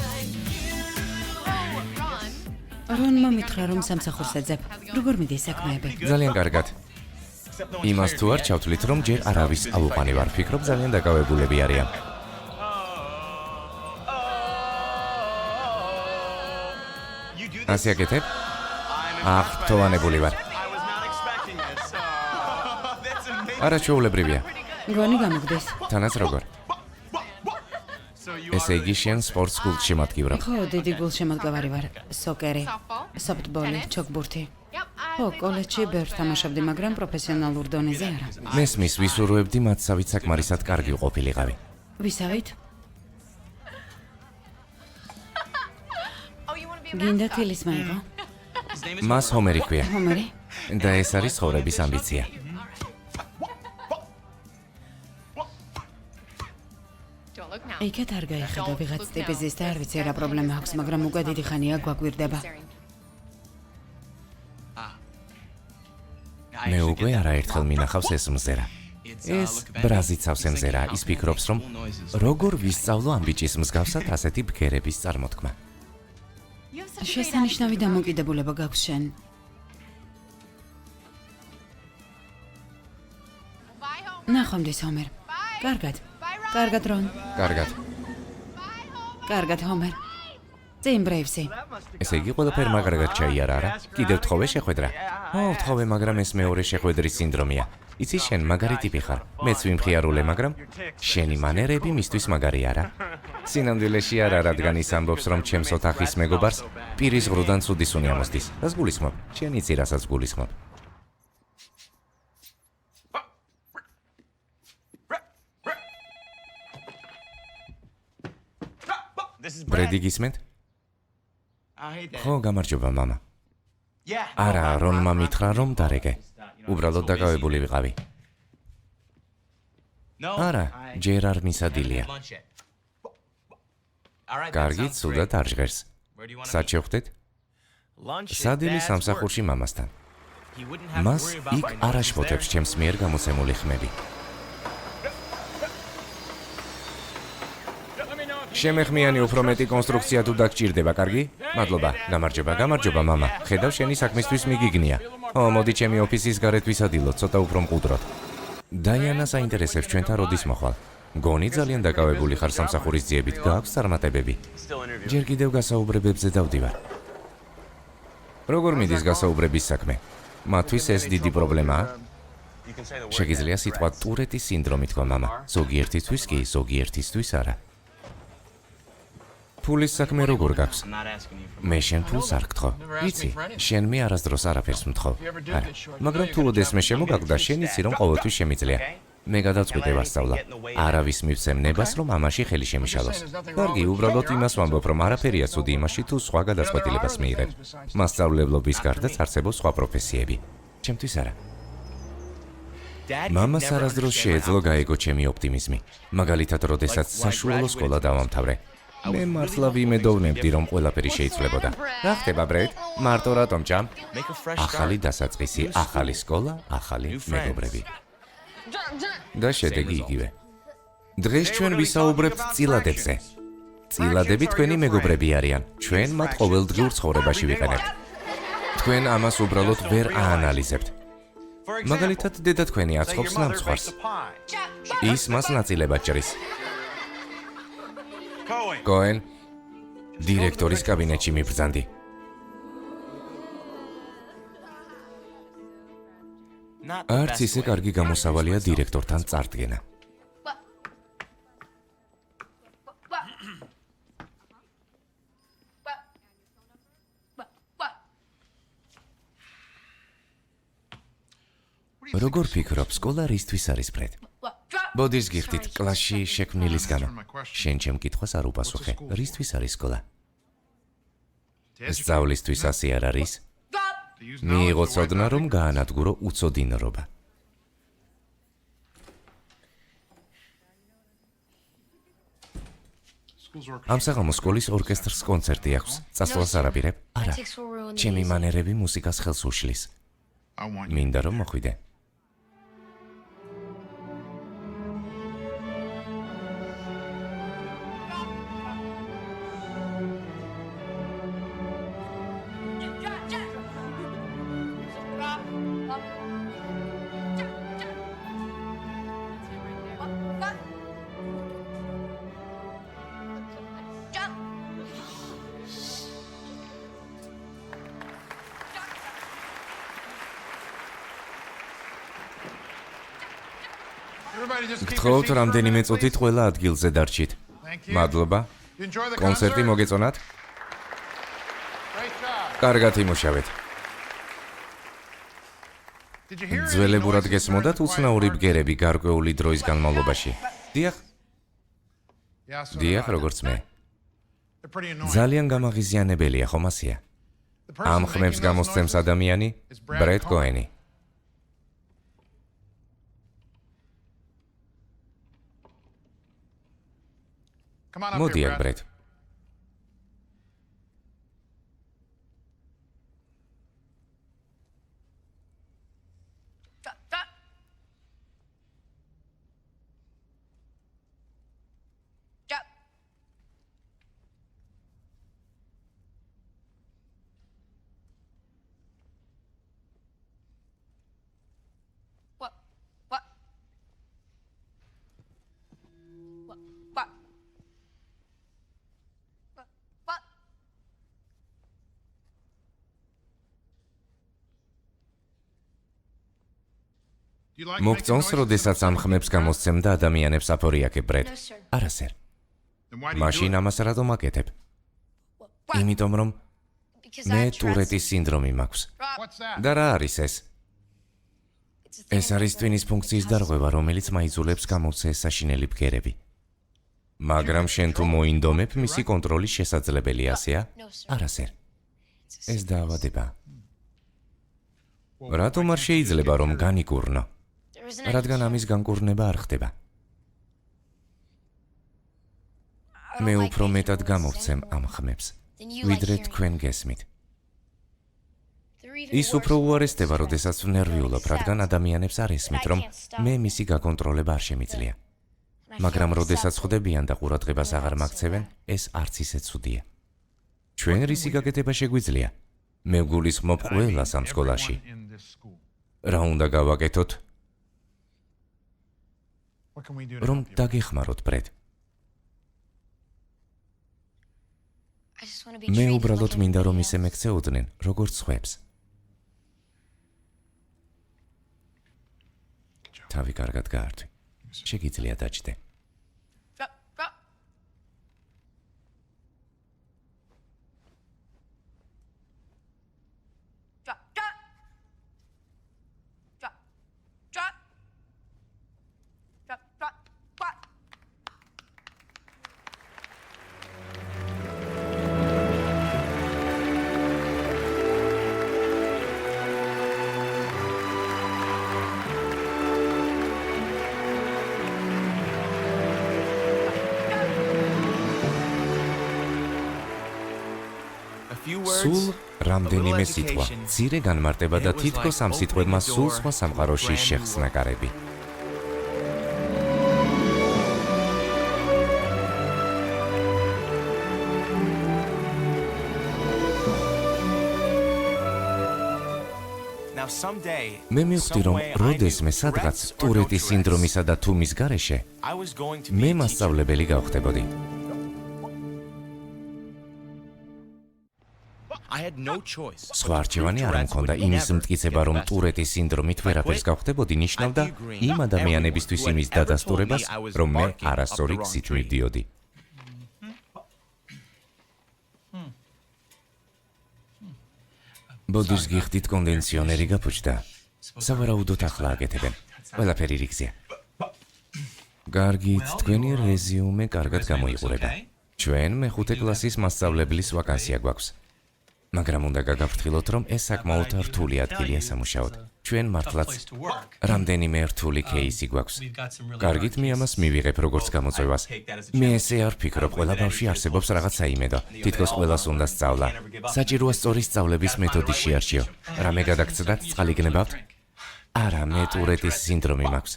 რონმა მითხრა რომ სამსახურს ეძებ. როგორ მიდის საქმეები? ძალიან კარგად. იმას თუ არ ჩავთვლით, რომ ჯერ არავის აუყანი ვარ, ფიქრობ ძალიან დაკავებულები არიან. ასე აკეთებ? აх, თოვანებული ვარ. არაჩვეულებრივია. გონი გამოგდეს. თანაც როგორ? ესე იგი შენ სპორტს გულში მატგივრობ. ხო, დიდი გულშემატკივარი ვარ. სოკერი, სოფტბოლი, ჩოგბურთი. ხო, კოლეჯში ბევრს თამაშობდი, მაგრამ პროფესიონალურ დონეზე არა. მესმის ვისურვებდი მათსავით საკმარისად კარგი ყოფილიყავი. ვისავით? გინდა თილის მაიღო? მას ჰომერი ქვია ჰომერი? და ეს არის ცხოვრების ამბიცია. იქეთ არ გაიხედა ვიღაც ტიპიზის და არ ვიცი რა პრობლემა აქვს, მაგრამ უკვე დიდი ხანია გვაგვირდება. მე უკვე არაერთხელ მინახავს ეს მზერა. ეს ბრაზიცავს ემზერა, ის ფიქრობს, რომ როგორ ვისწავლო ამ ბიჭის მსგავსად ასეთი ბგერების წარმოთქმა. შესანიშნავი დამოკიდებულება გაქვს შენ. ნახვამდის ჰომერ. კარგად. კარგად რონ. კარგად. კარგად ჰომერ. წინ ბრეივსი. ესე იგი ყველაფერი მაგრად ჩაიარა რა? კიდევ თხოვე შეხვედრა? ო, თხოვე, მაგრამ ეს მეორე შეხვედრის სინდრომია. იცი შენ მაგარი ტიპი ხარ. მეც ვიმხიარულე, მაგრამ შენი მანერები მისთვის მაგარი არა. სინამდვილეში არა, რადგან ის ამბობს, რომ ჩემს ოთახის მეგობარს პირის ღრუდან ცუდი სუნი ამოსდის. რას გულისხმობ? შენ იცი რასაც გულისხმობ. ბრედი გისმენთ? ხო, გამარჯობა, მამა. არა, რონმა მითხრა, რომ დარეგე. უბრალოდ დაკავებული ვიყავი. არა, ჯერ არ მისადილია. კარგი, ცუდად არ ჟღერს. სად შევხვდეთ? სადილი სამსახურში მამასთან. მას იქ არ აშფოთებს ჩემს მიერ გამოცემული ხმები. შემეხმიანი უფრო მეტი კონსტრუქცია თუ დაგჭირდება, კარგი? მადლობა, გამარჯობა, მამა. ხედავ შენი საქმისთვის მიგიგნია. ო, მოდი ჩემი ოფისის გარეთ ვისადილოთ, ცოტა უფრო მყუდროთ. დაიანას აინტერესებს ჩვენთან როდის მოხვალ. გონი ძალიან დაკავებული ხარ სამსახურის ძიებით, გააქვს წარმატებები. ჯერ კიდევ გასაუბრებებზე დავდივარ. როგორ მიდის გასაუბრების საქმე? მათთვის ეს დიდი პრობლემაა? შეგიძლია სიტყვა ტურეტის სინდრომი თქვა, მამა. ზოგიერთისთვის კი, ზოგიერთისთვის არა. ფულის საქმე როგორ გაქვს? მე შენ ფულს არ გთხოვ. იცი, შენ მე არასდროს არაფერს მთხოვ. არა, მაგრამ თუ ოდესმე შემოგაგდა, შენ იცი, რომ ყოველთვის შემიძლია. მე გადავწყვიტე ვასწავლა. არავის მივცემ ნებას, რომ ამაში ხელი შემიშალოს. კარგი, უბრალოდ იმას ვამბობ, რომ არაფერია ცუდი იმაში, თუ სხვა გადაწყვეტილებას მიიღებ. მასწავლებლობის გარდაც არსებობს სხვა პროფესიები. ჩემთვის არა. მამას არასდროს შეეძლო გაეგო ჩემი ოპტიმიზმი. მაგალითად, როდესაც საშუალო სკოლა დავამთავრე. მე მართლა ვიმედოვნებდი, რომ ყველაფერი შეიძლებოდა. რა ხდება, ბრედ? მარტო რატომ ჭამ? ახალი დასაწყისი, ახალი სკოლა, ახალი მეგობრები. და შედეგი იგივე. დღეს ჩვენ ვისაუბრებთ წილადებზე. წილადები თქვენი მეგობრები არიან. ჩვენ მათ ყოველდღიურ ცხოვრებაში ვიყენებთ. თქვენ ამას უბრალოდ ვერ აანალიზებთ. მაგალითად, დედა თქვენი აწყობს ნამცხვარს. ის მას ნაწილებად ჭრის. კოენ, დირექტორის კაბინეტში მიბრძანდი. არც ისე კარგი გამოსავალია დირექტორთან წარდგენა. როგორ ფიქრობ, სკოლა რისთვის არის, ბრედ? ბოდის გიხდით, კლასში შექმნილისგანო. შენ ჩემ კითხვას არ უპასუხე. რისთვის არის სკოლა? სწავლისთვის ასე არ არის? მიიღო ცოდნა, რომ გაანადგურო უცოდინრობა. ამ საღამოს სკოლის ორკესტრს კონცერტი აქვს. წასვლას არაპირებ? არა. ჩემი მანერები მუსიკას ხელს უშლის. მინდა რომ მოხვიდე. გთხოვთ, რამდენიმე წუთით ყველა ადგილზე დარჩით. მადლობა. კონცერტი მოგეწონათ? კარგად იმუშავეთ. ძველებურად გესმოდათ უცნაური ბგერები გარკვეული დროის განმავლობაში? დიახ. დიახ, როგორც მე. ძალიან გამაღიზიანებელია, ხომ ასეა? ამ ხმებს გამოსცემს ადამიანი, ბრედ კოენი. მოდი აქ, ბრედ. მოგწონს, როდესაც ამ ხმებს გამოსცემ და ადამიანებს აფორიაკებ, ბრედ? არა, სერ. მაშინ ამას რატომ აკეთებ? იმიტომ, რომ მე ტურეტის სინდრომი მაქვს. და რა არის ეს? ეს არის ტვინის ფუნქციის დარღვევა, რომელიც მაიძულებს გამოცეს საშინელი ბგერები. მაგრამ შენ თუ მოინდომებ, მისი კონტროლის შესაძლებელი ასეა? არა, სერ. ეს დაავადება. რატომ არ შეიძლება რომ განიკურნო? რადგან ამის განკურნება არ ხდება. მე უფრო მეტად გამოვცემ ამ ხმებს, ვიდრე თქვენ გესმით. ის უფრო უარესდება, როდესაც ვნერვიულობ, რადგან ადამიანებს არ ესმით, რომ მე მისი გაკონტროლება არ შემიძლია. მაგრამ როდესაც ხვდებიან და ყურადღებას აღარ მაქცევენ, ეს არც ისე ცუდია. ჩვენ რისი გაკეთება შეგვიძლია? მე ვგულისხმობ ყველას ამ სკოლაში. რა უნდა გავაკეთოთ? რომ დაგეხმაროთ, ბრედ. მე უბრალოდ მინდა რომ ისე მეკცეოდნენ, როგორც სხვებს. თავი კარგად გაართვი. შეგიძლია დაჭდე. სულ რამდენიმე სიტყვა, მცირე განმარტება და თითქოს ამ სიტყვებმა სულ სხვა სამყაროში შეხსნა კარები. მე მივხვდი, რომ როდესმე სადღაც ტურეტის სინდრომისა და თუმის გარეშე, მე მასწავლებელი გავხდებოდი. სხვა არჩევანი არ მქონდა. იმის მტკიცება, რომ ტურეტის სინდრომით ვერაფერს გავხდებოდი, ნიშნავდა იმ ადამიანებისთვის იმის დადასტურებას, რომ მე არასწორი გზით მივდიოდი. ბოდიშ გიხდით კონვენციონერი გაფუჭდა. სავარაუდოდ ახლა აკეთებენ. ყველაფერი რიგზეა. გარგით, თქვენი რეზიუმე კარგად გამოიყურება. ჩვენ მეხუთე კლასის მასწავლებლის ვაკანსია გვაქვს. მაგრამ უნდა გაგაფრთხილოთ, რომ ეს საკმაოდ რთული ადგილია სამუშაოდ. ჩვენ მართლაც რამდენიმე რთული кейსი გვაქვს. კარგით, მე ამას მივიღებ როგორც გამოწვევას. მე ესე არ ვფიქრობ, ყველა ბავშვი არსებობს რაღაც საიმედო. თითქოს ყველას უნდა სწავლა. საჭიროა სწორი სწავლების მეთოდი შეარჩიო. რამე გადაგწდათ, წყალი გნებავთ? არა, მე ტურეტის სინდრომი მაქვს.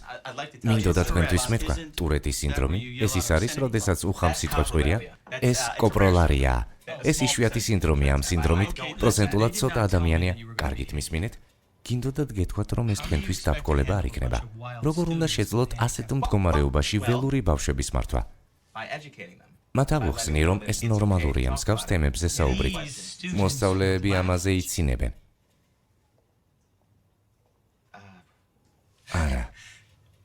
მინდოდა თქვენთვის მეთქვა, ტურეტის სინდრომი, ეს ის არის, როდესაც უხამ სიტყვებს ყვირია. ეს კოპროლარია. ეს იშვიათი სინდრომია. ამ სინდრომით პროცენტულად ცოტა ადამიანია. კარგით მისმინეთ. გინდოდათ გეთქვათ, რომ ეს თქვენთვის დაბრკოლება არ იქნება. როგორ უნდა შეძლოთ ასეთ მდგომარეობაში ველური ბავშვების მართვა? მათ ავუხსნი, რომ ეს ნორმალურია მსგავს თემებზე საუბრით. მოსწავლეები ამაზე იცინებენ. არა.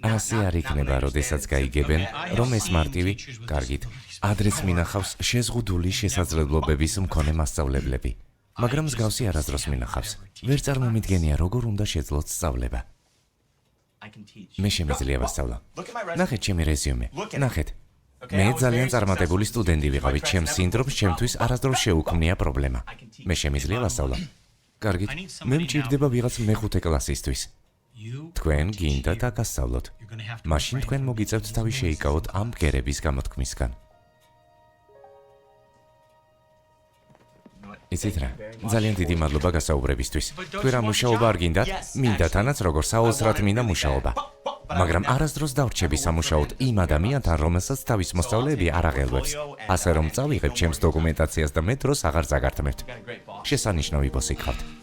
ასე არ იქნება, როდესაც გაიგებენ, რომ ეს მარტივი, კარგით, ადრეც მინახავს შეზღუდული შესაძლებლობების მქონე მასწავლებლები. მაგრამ მსგავსი არასდროს მინახავს. ვერ წარმომიდგენია, როგორ უნდა შეძლოთ სწავლება. მე შემიძლია ვასწავლო. ნახეთ ჩემი რეზიუმე. ნახეთ. მე ძალიან წარმატებული სტუდენტი ვიყავი. ჩემს სინდრომს ჩემთვის არასდროს შეუქმნია პრობლემა. მე შემიძლია ვასწავლო. კარგით, მე მჭირდება ვიღაც მეხუთე კლასისთვის. თქვენ გინდა დაგასწავლოთ. მაშინ თქვენ მოგიწევთ თავი შეიკავოთ ამ ბგერების გამოთქმისგან. იცით რა, ძალიან დიდი მადლობა გასაუბრებისთვის. თქვენ რა მუშაობა არ გინდათ? მინდა თანაც როგორც საოცრად მინდა მუშაობა. მაგრამ არასდროს დავრჩები სამუშაოდ იმ ადამიანთან, რომელსაც თავის მოსწავლეები არ აღელვებს. ასე რომ წავიღებ ჩემს დოკუმენტაციას და მე დროს აღარ ზაგართმევთ. შესანიშნავი ბოსი გყავთ.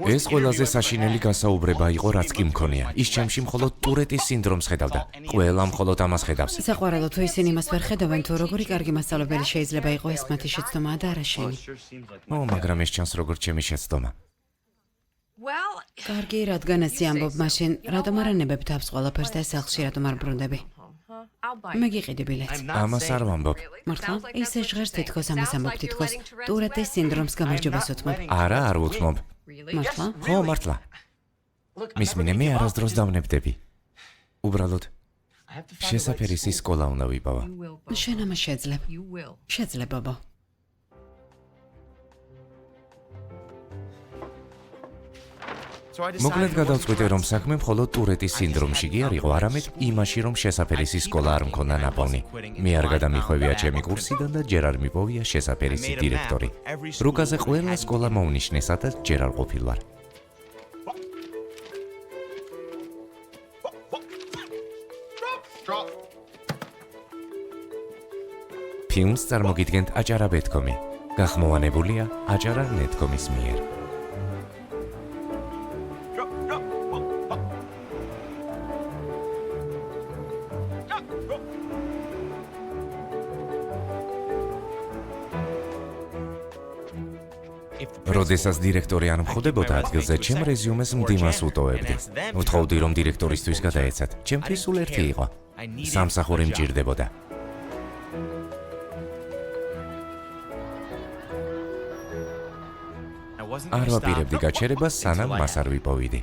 ეს ყველაზე საშინელი გასაუბრება იყო, რაც კი მქონია. ის ჩემში მხოლოდ ტურეტის სინდრომს ხედავდა. ყველა მხოლოდ ამას ხედავს. საყვარელო, თუ ისინი მას ვერ ხედავენ, თუ როგორი კარგი მასწავლებელი შეიძლება იყოს ეს მათი შეცდომა და არა შენი. მაგრამ ეს ჩანს როგორც ჩემი შეცდომა. კარგი, რადგან ასე ამბობ, მაშინ რატომ არ ანებებ თავს ყველაფერს და სახლში რატომ არ ბრუნდები? მე გიყიდი ბილეთს. ამას არ ვამბობ. მართლა? ისე ჟღერს თითქოს ამას ამბობ თითქოს. ტურეტის სინდრომს გამარჯვებას უთმობ. არა, არ უთმობ. მართლა? ხო, მართლა. მისმინე, მე არასდროს დავნებდები. უბრალოდ შესაფერისი სკოლა უნდა ვიპავა. შენ ამას შეძლებ. შეძლებ, ბაბო. მოკლედ გადავწყვიტე, რომ საქმე მხოლოდ ტურეტის სინდრომში კი არ იყო, არამედ იმაში, რომ შესაფერისი სკოლა არ მქონდა ნაპოვნი. მე არ გადამიხვევია ჩემი კურსიდან და ჯერ არ მიპოვია შესაფერისი დირექტორი. რუკაზე ყველა სკოლა მოუნიშნე, სადაც ჯერ არ ყოფილვარ. ფილმს წარმოგიდგენთ აჭარა ბეთქომი. გახმოვანებულია აჭარა ნეტკომის მიერ. როდესაც დირექტორი არ მხვდებოდა ადგილზე, ჩემ რეზიუმეს მდიმას უტოვებდი. ვთხოვდი, რომ დირექტორისთვის გადაეცათ. ჩემთვის სულ ერთი იყო. სამსახური მჭირდებოდა. არ ვაპირებდი გაჩერებას, სანამ მას არ ვიპოვიდი.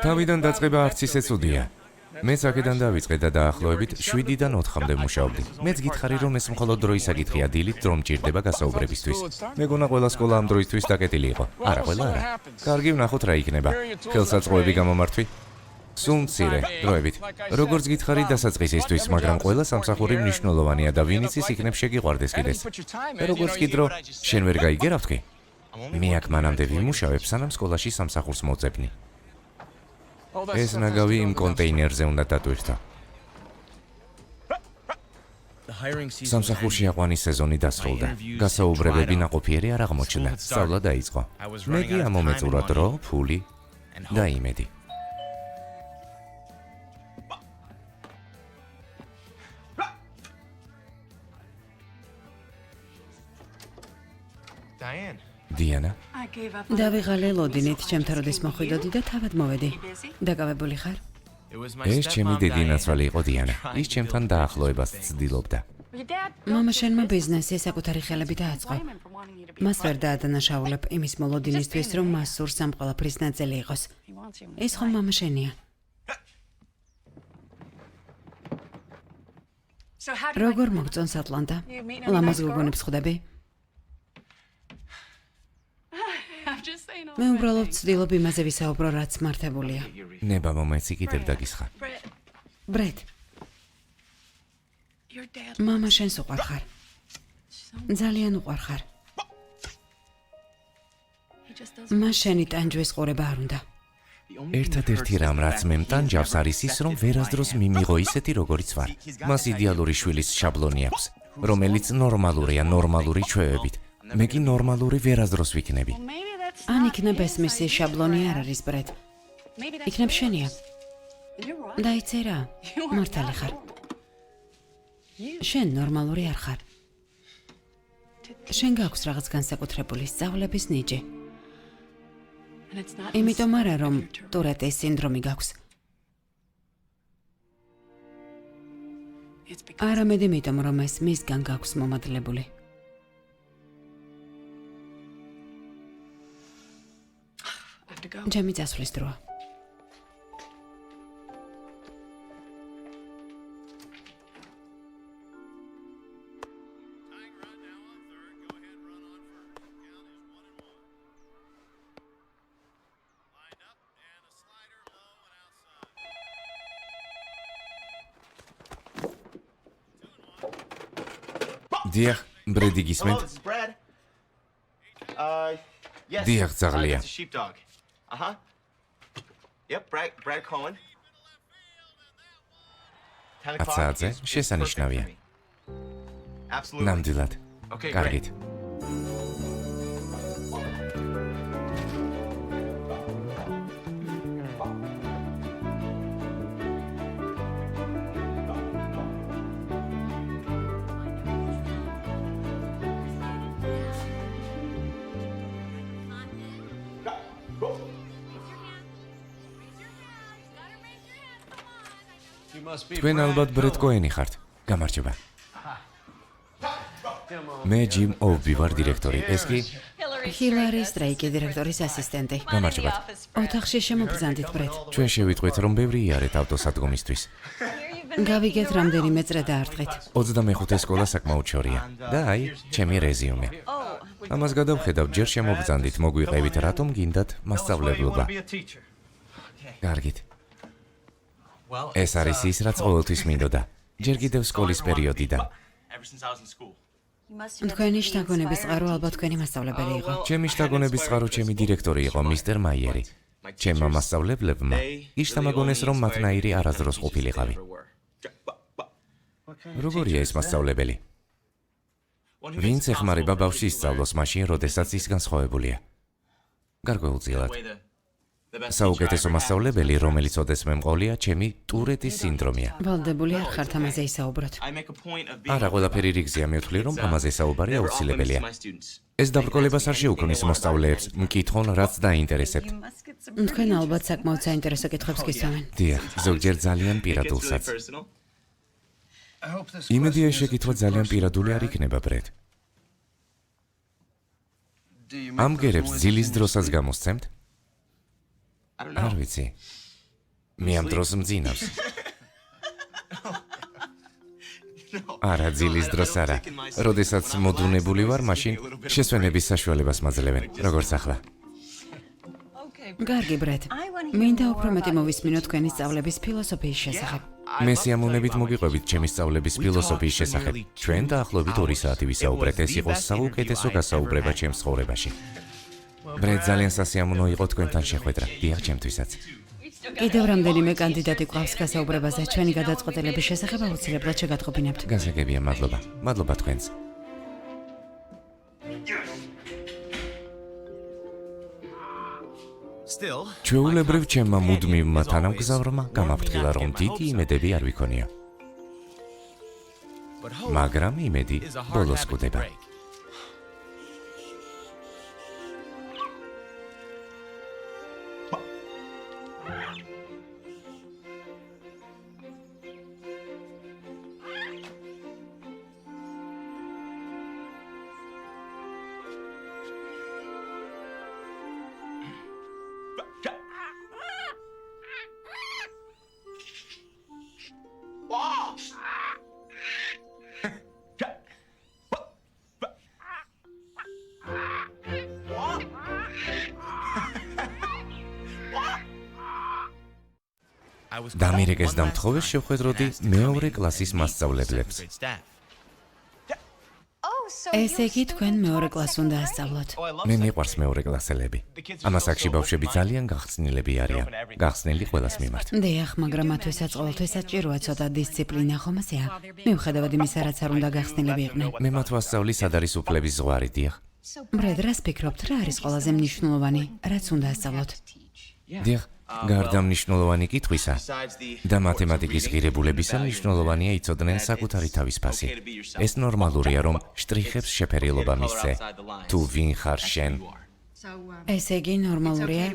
თავიდან დაწყება არც ისე ცუდია. მეც აქედან დავიწყე და დაახლოებით 7-დან 4-მდე მუშაობდი. მეც გითხარი, რომ ეს მხოლოდ დროის საკითხია, დილით დრო მჭირდება გასაუბრებისთვის. მეგონა ყველა სკოლა ამ დროისთვის დაკეტილი იყო. არა, ყველა არა. კარგი ვნახოთ რა იქნება. ხელსაწყოები გამომართვი. სულ მცირე, დროებით. როგორც გითხარი დასაწყისისთვის, მაგრამ ყველა სამსახური მნიშვნელოვანია და ვინ იცის იქნებ შეგიყვარდეს კიდეც. როგორც კი დრო, შენ ვერ გაიგერავ თქვი? მე აქ მანამდე ვიმუშავებ, სანამ სკოლაში სამსახურს მოწებნი. ეს ნაგავი იმ კონტეინერზე უნდა დატვირთო. სამსახურში აყვანის სეზონი დასრულდა. გასაუბრებები ნაყოფიერი არ აღმოჩნდა. სწავლა დაიწყო. მე კი ამომეწურა დრო, ფული და იმედი. დიანა, დავიღალე ლოდინით, ჩემთან როდის მოხვიდოდი და თავად მოვედი. დაკავებული ხარ? ეს ჩემი დიდი ნაცვალი იყო დიანა. ის ჩემთან დაახლოებას ცდილობდა. მამა შენმა ბიზნესი საკუთარი ხელებით დააწყო. მას ვერ დაადანაშაულებ იმის მოლოდინისთვის, რომ მას სურს ამ ყველაფრის ნაწილი იყოს. ეს ხომ მამა შენია. როგორ მოგწონს ატლანტა? ლამაზ გოგონებს ხვდები? მე უბრალოდ ვცდილობ იმაზე ვისაუბრო, რაც მართებულია. ნება მომეცი კიდევ დაგისხა. ბრედ, მამა შენს უყვარ ხარ. ძალიან უყვარ ხარ. მას შენი ტანჯვის ყურება არ უნდა. ერთადერთი რამ, რაც მე მტანჯავს, არის ის, რომ ვერასდროს მიმიღო ისეთი, როგორიც ვარ. მას იდეალური შვილის შაბლონი აქვს, რომელიც ნორმალურია, ნორმალური ჩვევებით. მე კი ნორმალური ვერასდროს ვიქნები. ან იქნებ ეს მისი შაბლონი არ არის, ბრედ. იქნებ შენია. დაიცე რა, მართალი ხარ. შენ ნორმალური არ ხარ. შენ გაქვს რაღაც განსაკუთრებული სწავლების ნიჭი. იმიტომ არა, რომ ტურეტის სინდრომი გაქვს. არამედ იმიტომ, რომ ეს მისგან გაქვს მომადლებული. ჯემი წასვლის დროა. დიახ, ბრედი გისმენთ? დიახ, ძაღლია. აცაძე, შესანიშნავია. ნამდვილად. კარგით. თქვენ ალბათ ბრედ კოენი ხართ. გამარჯობა. მე ჯიმ ოვბი ვარ დირექტორი. ეს კი ჰილარი სტრაიკი დირექტორის ასისტენტი. გამარჯობათ. ოთახში შემოგბრძანდით, ბრედ. ჩვენ შევიტყვით, რომ ბევრი იარეთ ავტოსადგომისთვის. გავიგეთ რამდენიმე წრე დაარტყით. 25 სკოლა საკმაოდ შორია. და აი, ჩემი რეზიუმე. ამას გადავხედავ, ჯერ შემოგბრძანდით, მოგვიყევით, რატომ გინდათ მასწავლებლობა. კარგით. ეს არის ის, რაც ყოველთვის მინდოდა. ჯერ კიდევ სკოლის პერიოდიდან. თქვენი შთაგონების წყარო ალბათ თქვენი მასწავლებელი იყო. ჩემი შთაგონების წყარო ჩემი დირექტორი იყო, მისტერ მაიერი. ჩემმა მასწავლებლებმა იშთამაგონეს, რომ მათნაირი არასდროს ყოფილიყავი. როგორია ეს მასწავლებელი? ვინც ეხმარება ბავშვს ისწავლოს მაშინ, როდესაც ის განსხვავებულია. გარკვეულწილად. საუკეთესო მასწავლებელი, რომელიც ოდეს მემყოლია, ჩემი ტურეტის სინდრომია. ვალდებული არ ხართ ამაზე ისაუბროთ. არა, ყველაფერი რიგზია, მე ვთვლი, რომ ამაზე საუბარი აუცილებელია. ეს დაბრკოლებას არ შეუქმნის მოსწავლეებს, მკითხონ, რაც დაინტერესებთ. თქვენ ალბათ საკმაოდ საინტერესო კითხვებს გისვამენ. დიახ, ზოგჯერ ძალიან პირადულსაც. იმედია, ეს შეკითხვა ძალიან პირადული არ იქნება, ბრედ. ამ გერებს ძილის დროსაც გამოსცემთ? არ ვიცი. მე ამ დროს მძინავს. არა, ძილის დროს არა. როდესაც მოდუნებული ვარ, მაშინ შესვენების საშუალებას მაძლევენ, როგორც ახლა. გარგი, ბრედ. მინდა უფრო მეტი მოვისმინო თქვენი სწავლების ფილოსოფიის შესახებ. მე სიამოვნებით მოგიყვებით ჩემი სწავლების ფილოსოფიის შესახებ. ჩვენ დაახლოებით 2 საათი ვისაუბრეთ, ეს იყო საუკეთესო გასაუბრება ჩემს ცხოვრებაში. ბრედ, ძალიან სასიამოვნო იყო თქვენთან შეხვედრა. დიახ, ჩემთვისაც. კიდევ რამდენიმე კანდიდატი გვყავს გასაუბრებაზე. ჩვენი გადაწყვეტილების შესახებ აუცილებლად შეგატყობინებთ. გასაგებია, მადლობა. მადლობა თქვენს. ჩვეულებრივ ჩემმა მუდმივმა თანამგზავრმა გამაფრთხილა, რომ დიდი იმედები არ ვიქონია. მაგრამ იმედი ბოლოს კვდება. დამირეკეს დამთხოვეს შევხედროდი მეორე კლასის მასწავლებლებს. ესე იგი, თქვენ მეორე კლასს უნდა ასწავლოთ. მე მიყვარს მეორე კლასელები. ამ ასაკში ბავშვები ძალიან გახსნილები არიან. გახსნილი ყველას მიმართ. დიახ, მაგრამ მათთვისაც ყოველთვის საჭიროა ცოტა დისციპლინა, ხომ ასეა? მიუხედავად იმისა, რაც არ უნდა გახსნილები იყვნენ. მე მათ ვასწავლი სად არის უფლების ზღვარი, დიახ. ბრედ, რას ფიქრობთ, რა არის ყველაზე მნიშვნელოვანი, რაც უნდა ასწავლოთ? დიახ, გარდა მნიშვნელოვანი კითხვისა და მათემატიკის ღირებულებისა, მნიშვნელოვანია იცოდნენ საკუთარი თავის ფასი. ეს ნორმალურია, რომ შტრიხებს შეფერილობა მისცე. თუ ვინ ხარ შენ? ესე იგი, ნორმალურია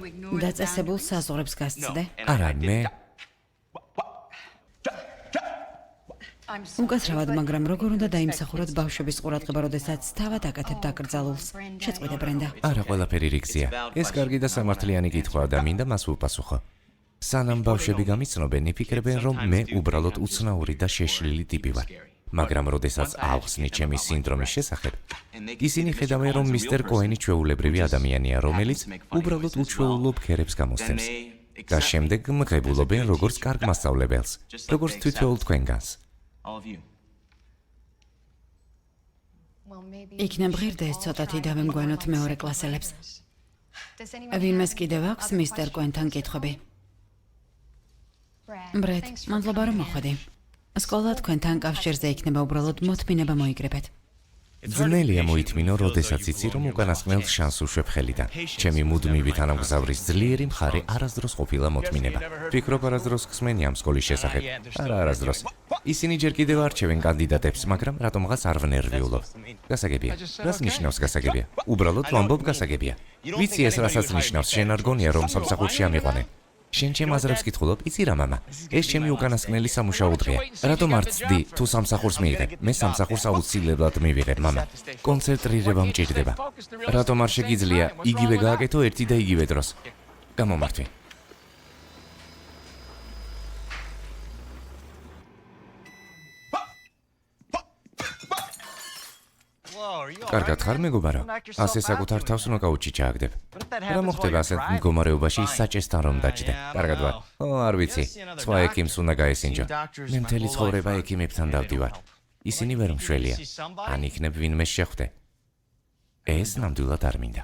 დაწესებულ საზღვრებს გასცდე? არა, მე უკაცრავად, მაგრამ როგორ უნდა დაიმსახუროთ ბავშვების ყურადღება, როდესაც თავად აკეთებთ აკრძალულს? შეწყვიტე, ბრენდა. არა, ყველაფერი რიგზია. ეს კარგი და სამართლიანი კითხვაა და მინდა მას ვუპასუხო. სანამ ბავშვები გამიცნობენ, იფიქრებენ, რომ მე უბრალოდ უცნაური და შეშლილი ტიპი ვარ. მაგრამ როდესაც ავხსნით ჩემი სინდრომის შესახებ, ისინი ხედავენ, რომ მისტერ კოენი ჩვეულებრივი ადამიანია, რომელიც უბრალოდ უჩვეულო ბგერებს გამოსცემს. და შემდეგ მღებულობენ როგორც კარგ მასწავლებელს, როგორც თითოეულ თქვენგანს. იქნებ ღირდა ეს ცოტათი დავემგვანოთ მეორე კლასელებს. ვინმეს კიდევ აქვს მისტერ კოენთან კითხვები? ბრედ, მადლობა რომ მოხვედი. სკოლა თქვენთან კავშირზე იქნება, უბრალოდ მოთმინება მოიგრებეთ. ძნელია მოითმინო, როდესაც იცი, რომ უკანასკნელს შანსს უშვებ ხელიდან. ჩემი მუდმივი თანამგზავრის ძლიერი მხარე არასდროს ყოფილა მოთმინება. ფიქრობ, არასდროს ხსმენი ამ სკოლის შესახებ. არა, არასდროს. ისინი ჯერ კიდევ არჩევენ კანდიდატებს, მაგრამ რატომღაც არ ვნერვიულობ. გასაგებია. რას ნიშნავს გასაგებია? უბრალოდ ვამბობ გასაგებია. ვიცი ეს რასაც ნიშნავს, შენ არ გონია, რომ სამსახურში ამიყვანენ. შენ ჩემ აზრებს კითხულობ, იცი რა მამა? ეს ჩემი უკანასკნელი სამუშაო დღეა. რატომ არ ცდი თუ სამსახურს მიიღებ? მე სამსახურს აუცილებლად მივიღებ, მამა. კონცენტრირება მჭირდება. რატომ არ შეგიძლია იგივე გააკეთო ერთი და იგივე დროს? გამომართვი. კარგად ხარ, მეგობარო? ასე საკუთარ თავს ნოკაუტში ჩააგდებ. რა მოხდება ასეთ მდგომარეობაში საჭესთან რომ დაჭდე? კარგად ვარ. არ ვიცი. სხვა ექიმს უნდა გაესინჯო. მე მთელი ცხოვრება ექიმებთან დავდივარ. ისინი ვერ მშველია. ან იქნებ ვინმე შეხვდე. ეს ნამდვილად არ მინდა.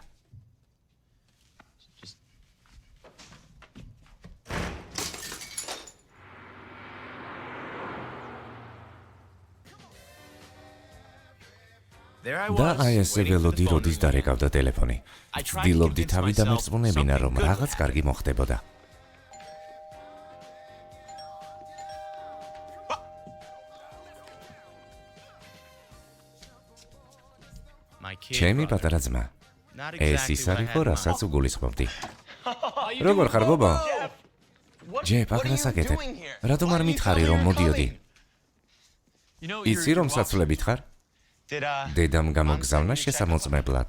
და აი ესე ველოდი როდის დარეკავდა ტელეფონი. ვცდილობდი თავი დამერწმუნებინა, რომ რაღაც კარგი მოხდებოდა. ჩემი პატარა ძმა. ეს ის არის ხო, რასაც უგულისხმობდი. როგორ ხარ, ბობო? ჯეფ, აქ რას აკეთებ? რატომ არ მითხარი, რომ მოდიოდი? იცი, რომ საცვლებით ხარ? დედამ გამოგზავნა შესამოწმებლად.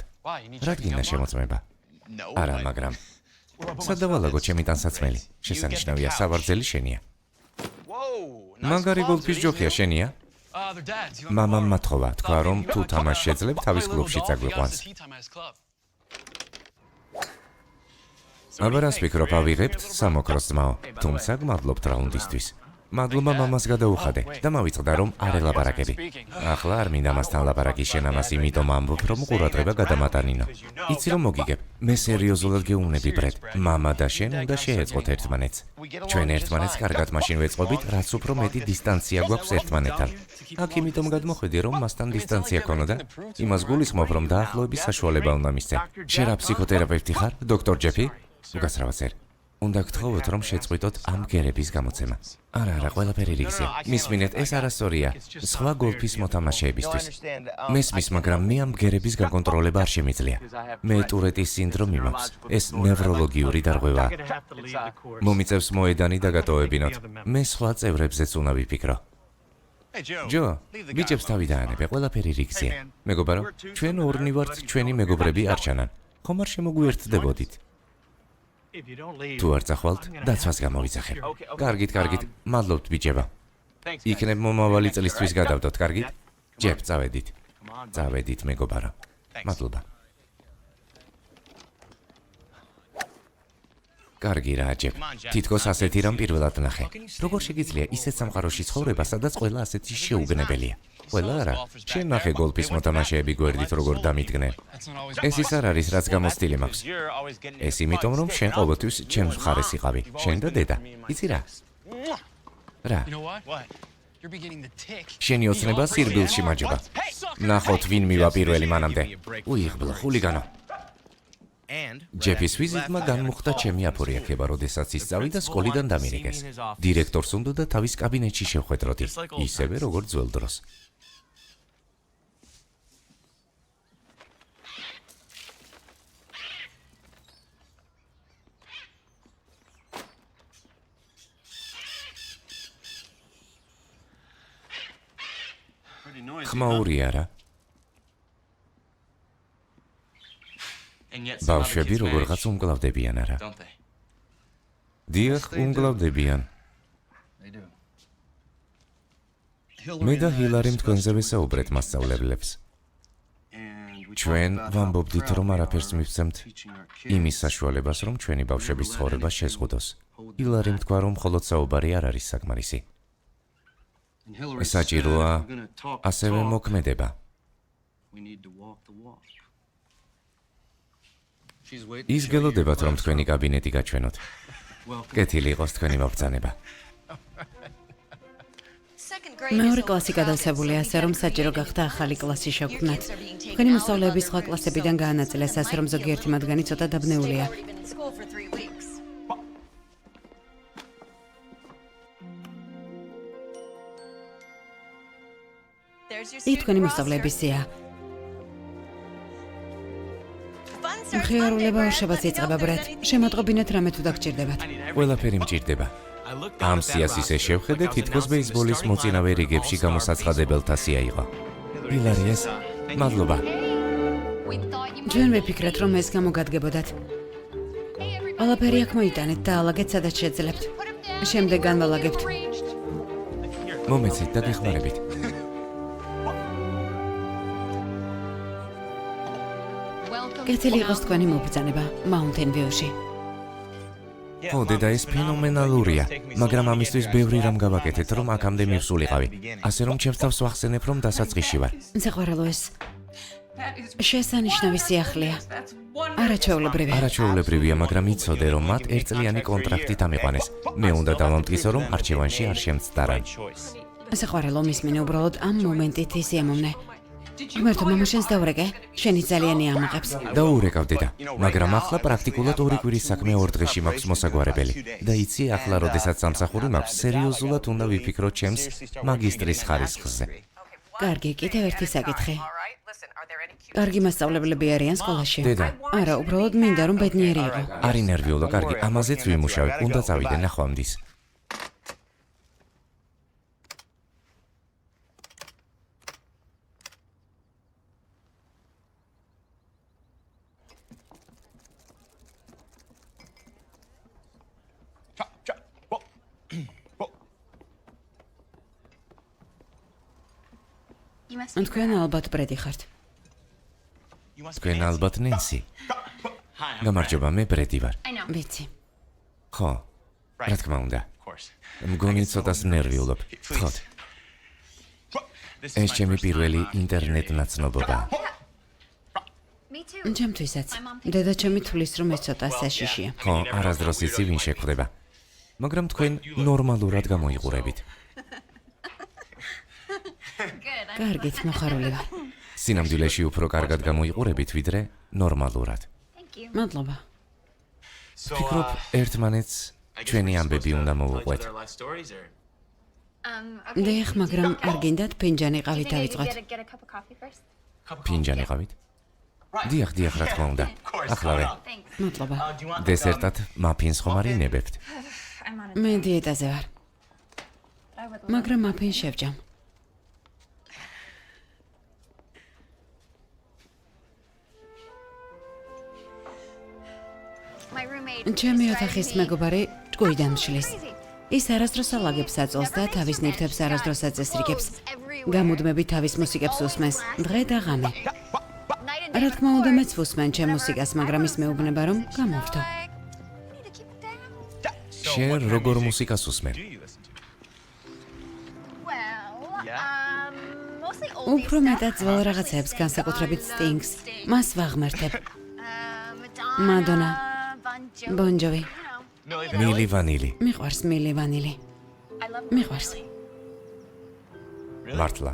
რადგინა შემოწმება? არა, მაგრამ სადავალაგო ჩემი ტანსაცმელი. შესანიშნავია, სავარძელი შენია. მაგარი გოლფის ჯოქია შენია? მამამ მათხოვა, თქვა, რომ თუ თამაშს შეძლებ, თავის კლუბში წაგვიყვანს. აბა რას ვფიქრობ, ავიღებთ სამოქროს ძმაო, თუმცა გმადლობთ რაუნდისთვის. მადლობა მამას გადაუხადე და მავიწყდა, რომ არ ელაპარაკები. ახლა არ მინდა მასთან ლაპარაკი, შენ ამას იმიტომ ამბობ, რომ ყურადღება გადამატანინო. იცი რომ მოგიგებ, მე სერიოზულად გეუბნები ბრედ, მამა და შენ უნდა შეეწყოთ ერთმანეთს. ჩვენ ერთმანეთს კარგად მაშინ ვეწყობით, რაც უფრო მეტი დისტანცია გვაქვს ერთმანეთთან. აქ იმიტომ გადმოხვედი, რომ მასთან დისტანცია ქონოდა, იმას გულისხმობ, რომ დაახლოების საშუალება უნდა მისცე. შენ რა ფსიქოთერაპევტი ხარ, დოქტორ ჯეფი? უგასრავაცერ. უნდა გთხოვოთ, რომ შეწყვიტოთ ამ გერების გამოცემა. არა, ყველაფერი რიგზეა. მისმინეთ, ეს არასწორია. სხვა გოლფის მოთამაშეებისთვის. მესმის, მაგრამ მე ამ გერების გაკონტროლება არ შემიძლია. მე ტურეტის სინდრომი მაქვს. ეს ნევროლოგიური დარღვევაა. მომიწევს მოედანი და გატოვებინოთ. მე სხვა წევრებზეც უნდა ვიფიქრო. ჯო, ბიჭებს თავი დაანებე, ყველაფერი რიგზეა. მეგობარო, ჩვენ ორნი ვართ, ჩვენი მეგობრები არ ჩანან. ხომ არ შემოგვიერთდებოდით? თუ არ წახვალთ, დაცვას გამოვიძახებ. კარგით, მადლობთ ბიჭებო. იქნებ მომავალი წლისთვის გადავდოთ, კარგით? ჯეფ, წავედით, მეგობარო. მადლობა. კარგი რა, ჯეფ. თითქოს ასეთი რამ პირველად ნახე. როგორ შეგიძლია ისეთ სამყაროში ცხოვრება, სადაც ყველა ასეთი შეუგნებელია? ყველა არა. შენ ნახე გოლფის მოთამაშეები გვერდით როგორ დამიდგნენ. ეს ის არ არის, რაც გამოცდილი მაქვს. ეს იმიტომ, რომ შენ ყოველთვის ჩემს მხარეს იყავი. შენ და დედა. იცი რა? რა? შენი ოცნება სირბილში მაჯობა. ნახოთ, ვინ მივა პირველი მანამდე. უიღბლო, ხულიგანო. ჯეფის ვიზიტმა განმუხტა ჩემი აფორიაქება, როდესაც ისწავლიდა სკოლიდან დამირეკეს. დირექტორს უნდა თავის კაბინეტში შევხვედროდი, ისევე როგორც ძველ დროს. ხმაურია რა. ბავშვები როგორღაც უმკლავდებიან არა. დიახ, უმკლავდებიან. მე და ჰილარი მთქვენზე ვესაუბრეთ მასწავლებლებს. ჩვენ ვამბობდით, რომ არაფერს მივცემთ იმის საშუალებას, რომ ჩვენი ბავშვების ცხოვრება შეზღუდოს. ჰილარი თქვა, რომ მხოლოდ საუბარი არ არის საკმარისი. საჭიროა ასევე მოქმედება. ის გელოდებათ, რომ თქვენი კაბინეტი გაჩვენოთ. კეთილი იყოს თქვენი მობრძანება. მეორე კლასი გადავსებულია, ასე რომ საჭირო გახდა ახალი კლასი შევქმნათ. თქვენი მოსწავლეები სხვა კლასებიდან გაანაწილეს, ასე რომ ზოგიერთი მათგანი ცოტა დაბნეულია. იქ თქვენი მოსწავლეების სია. მხიარულება ორშაბათს იწყება ბრედ. შემოტყობინეთ რამე თუ დაგჭირდებათ. ყველაფერი მჭირდება. ამ სიას ისე შევხედე, თითქოს ბეისბოლის მოწინავე რიგებში გამოსაცხადებელთა სია იყო. ჰილარი, ეს მადლობა. ჩვენ ვიფიქრეთ, რომ ეს გამოგადგებოდათ. ყველაფერი აქ მოიტანეთ და ალაგეთ, სადაც შეძლებთ. შემდეგ განვალაგებთ. მომეცით და გეხმარებით. კეთილი იყოს თქვენი მობრძანება Mountain View-ში. ხო, დედა, ეს ფენომენალურია, მაგრამ ამისთვის ბევრი რამ გავაკეთეთ, რომ აქამდე მივსულიყავი. ასე რომ ჩემს თავს ვახსენებ, რომ დასაწყისში ვარ. საყვარელო, ეს შესანიშნავი სიახლეა. არაჩვეულებრივია, მაგრამ იცოდე, რომ მათ ერთწლიანი კონტრაქტით ამიყვანეს. მე უნდა დავამტკიცო, რომ არჩევანში არ შემცდარან. საყვარელო, მისმინე, უბრალოდ ამ მომენტით ისიამოვნე. ღმერთო, მამა შენს დაურეკე? შენი ძალიანი ამაყებს. დაურეკავ დედა, მაგრამ ახლა პრაქტიკულად 2 კვირის საქმე 2 დღეში მაქვს მოსაგვარებელი. და იცი, ახლა როდესაც სამსახური მაქვს, სერიოზულად უნდა ვიფიქრო ჩემს მაგისტრის ხარისხზე. კარგი, კიდევ ერთი საკითხი. კარგი მასწავლებლები არიან სკოლაში? დედა. არა, უბრალოდ მინდა რომ ბედნიერი იყო. არ ინერვიულო, კარგი, ამაზეც ვიმუშავებ, უნდა წავიდე ნახვამდის. თქვენ ალბათ ბრედი ხართ. თქვენ ალბათ ნენსი. გამარჯობა, მე ბრედი ვარ. ვიცი. ხო, რა თქმა უნდა. მგონი ცოტას ნერვიულობ. თხოთ. ეს ჩემი პირველი ინტერნეტ ნაცნობობაა. ჩემთვისაც. დედა ჩემი თვლის რომ ეს ცოტა საშიშია. ხო, არასდროს იცი ვინ შეხვდება. მაგრამ თქვენ ნორმალურად გამოიყურებით. კარგით, მოხარული ვარ. სინამდვილეში უფრო კარგად გამოიყურებით, ვიდრე ნორმალურად. მადლობა. ვფიქრობ, ერთმანეთს ჩვენი ამბები უნდა მოვუყვეთ. დიახ, მაგრამ არ გინდათ ფინჯანი ყავით დავიწყოთ? ფინჯანი ყავით? დიახ, რა თქმა უნდა. ახლავე. მადლობა. დესერტად მაფინს ხომ არ ინებებთ? მე დიეტაზე ვარ. მაგრამ მაფინს შევჭამ. ჩემი ოთახის მეგობარი ჭკუიდან მშლის. ის არასდროს ალაგებს აწოლს და თავის ნივთებს არასდროს აწესრიგებს. გამუდმებით თავის მუსიკებს უსმენს, დღე და ღამე. რა თქმა უნდა, მეც ვუსმენ ჩემ მუსიკას, მაგრამ ის მეუბნება, რომ გამოვდო. შენ როგორ მუსიკას უსმენ? უფრო მეტად ძველ რაღაცებს, განსაკუთრებით Sting's. მას ვაღმერთებ. Madonna. Bon Jovi. მილი ვანილი. მიყვარს მილი ვანილი. მიყვარს. მართლა.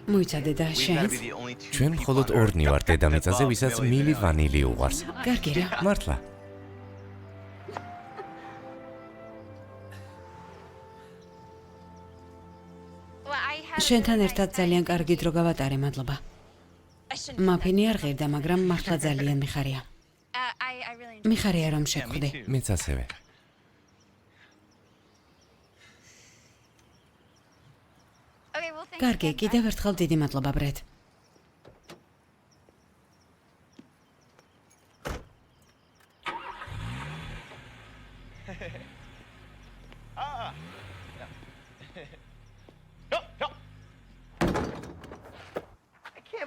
მოიცადე და შენც? ჩვენ მხოლოდ ორნი ვართ დედამიწაზე, ვისაც მილი ვანილი უყვარს. კარგი რა. მართლა. შენთან ერთად ძალიან კარგი დრო გავატარე, მადლობა. მაფინი არ ღირდა, მაგრამ მართლა ძალიან მიხარია. მიხარია რომ შეხვდი. მეც ასევე. კარგი, კიდევ ერთხელ დიდი მადლობა, ბრედ.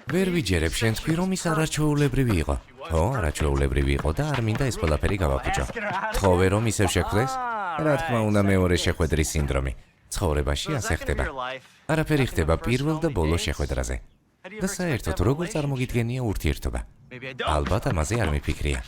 ვერ ვიჯერებ, შენ თქვი რომ ის არაჩვეულებრივი იყო. ხო, არაჩვეულებრივი იყო და არ მინდა ეს ყველაფერი გავაფუჭო. თხოვე რომ ისევ შეხვდეს? რა თქმა უნდა, მეორე შეხვედრის სინდრომი. ცხოვრებაში ასე ხდება. არაფერი ხდება პირველ და ბოლო შეხვედრაზე. და საერთოდ როგორ წარმოგიდგენია ურთიერთობა? ალბათ ამაზე არ მიფიქრია.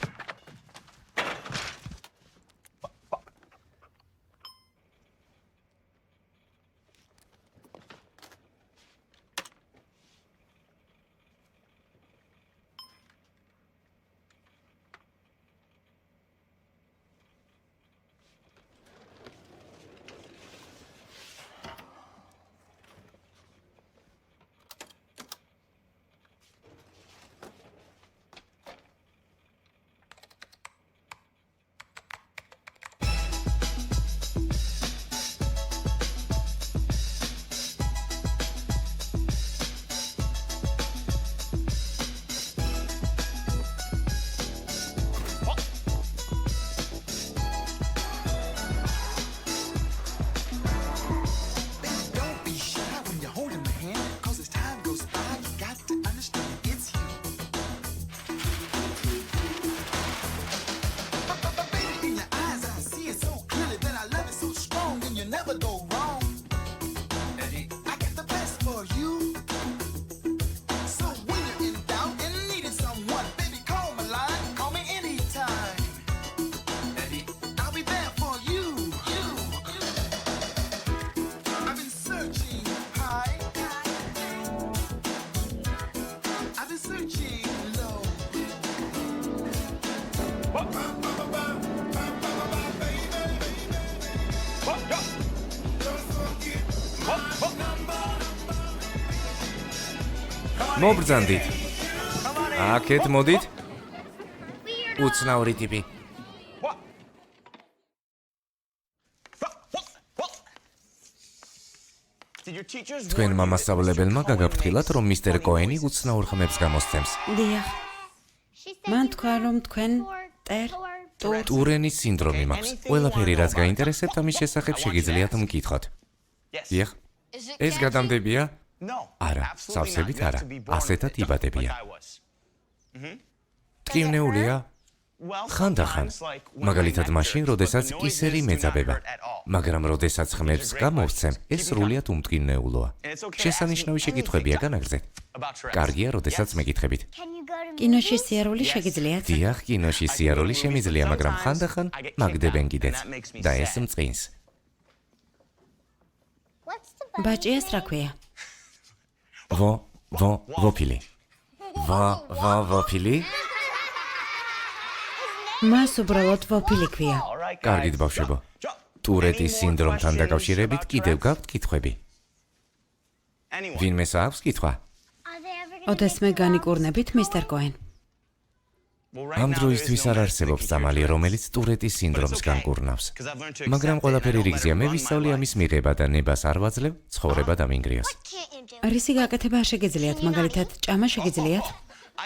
მობრძანდით. აქეთ მოდით. უცნაური ტიპი. თქვენმა მასწავლებელმა გაგაფრთხილათ, რომ მისტერ კოენი უცნაურ ხმებს გამოსცემს. დიახ. მან თქვა, რომ თქვენ ტურენის სინდრომი მაქვს. ყველაფერი, რაც გაინტერესებთ, ამის შესახებ შეგიძლიათ მკითხოთ. დიახ. ეს გადამდებია? არა, სავსებით არა. ასეთად იბადებიან. ტკივნეულია? ხანდახან. მაგალითად მაშინ, როდესაც კისერი მეძაბება. მაგრამ როდესაც ხმებს გამოვცემ, ეს სრულიად უმტკივნეულოა. შესანიშნავი შეკითხვებია განაგრძეთ. კარგია, როდესაც მეკითხებით. კინოში სიარული შეგიძლიათ? დიახ, კინოში სიარული შემიძლია, მაგრამ ხანდახან მაგდებენ კიდეც. და ეს მწყინს. ბაჭიას რა ქვია? ვოფილი. ვოფილი? მას უბრალოდ ვოფილი ქვია. კარგით, ბავშვებო. ტურეტის სინდრომთან დაკავშირებით კიდევ გაქვთ კითხვები? ვინმეს აქვს კითხვა? ოდესმე განიკურნებით, მისტერ კოენ. ამ დროისთვის არ არსებობს წამალი, რომელიც ტურეტის სინდრომს განკურნავს. მაგრამ ყველაფერი რიგზია, მე ვისწავლი ამის მიღება და ნებას არ ვაძლევ, ცხოვრება დამინგრიოს. რისი გაკეთება შეგიძლიათ, მაგალითად, ჭამა შეგიძლიათ?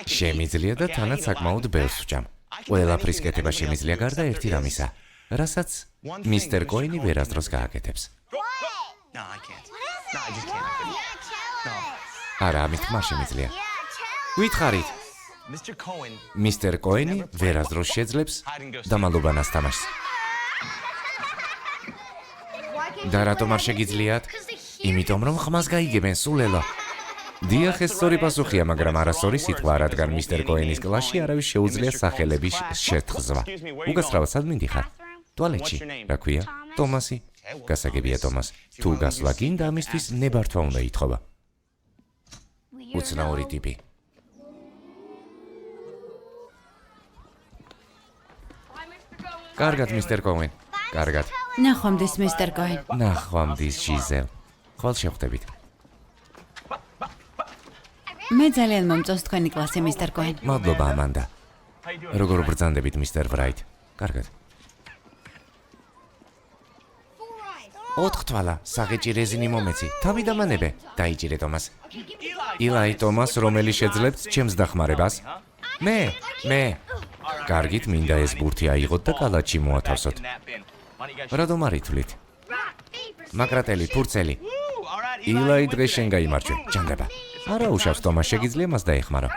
შემიძლია და თანაც საკმაოდ ბევრს ვჭამ. ყველაფრის კეთება შემიძლია გარდა ერთი რამისა, რასაც მისტერ კოენი ვერასდროს გააკეთებს. არა, ამის თქმა შემიძლია. ვითხარით. მისტერ კოენი ვერასდროს შეძლებს დამალობანას თამაშს. და რატომ არ შეგიძლიათ? იმიტომ რომ ხმას გაიგებენ სულელო. დიახ, ეს სწორი პასუხია, მაგრამ არასწორი სიტყვა, რადგან მისტერ კოენის კლასში არავის შეუძლია სახელების შეთხზვა. უკაცრავად სად მინდიხარ? ტუალეტში. რა ქვია? ტომასი. გასაგებია ტომას. თუ გასვლა გინდა, ამისთვის ნებართვა უნდა ითხოვა. უცნაური ტიპი. კარგად, მისტერ კოენ. კარგად. ნახვამდის, მისტერ კოენ. ნახვამდის, ჟიზელ. ხვალ შევხვდებით. მე ძალიან მომწონს თქვენი კლასი, მისტერ კოენ. მადლობა, ამანდა. როგორ ბრძანდებით, მისტერ ვრაით? კარგად. 4 თვალა, საღეჭი რეზინი მომეცი. თავი დამანებე. დაიჭირე ტომას. ილაი ტომას, რომელი შეძლებთ ჩემს დახმარებას? მე. კარგით, მინდა ეს ბურთი აიღოთ და კალათში მოათავსოთ. რატომ არ ითვლით? მაკრატელი, ფურცელი. ილაი დღეს შენ გაიმარჯვე. ჯანდება. არა უშავს ტომას, შეგიძლია მას დაეხმარო.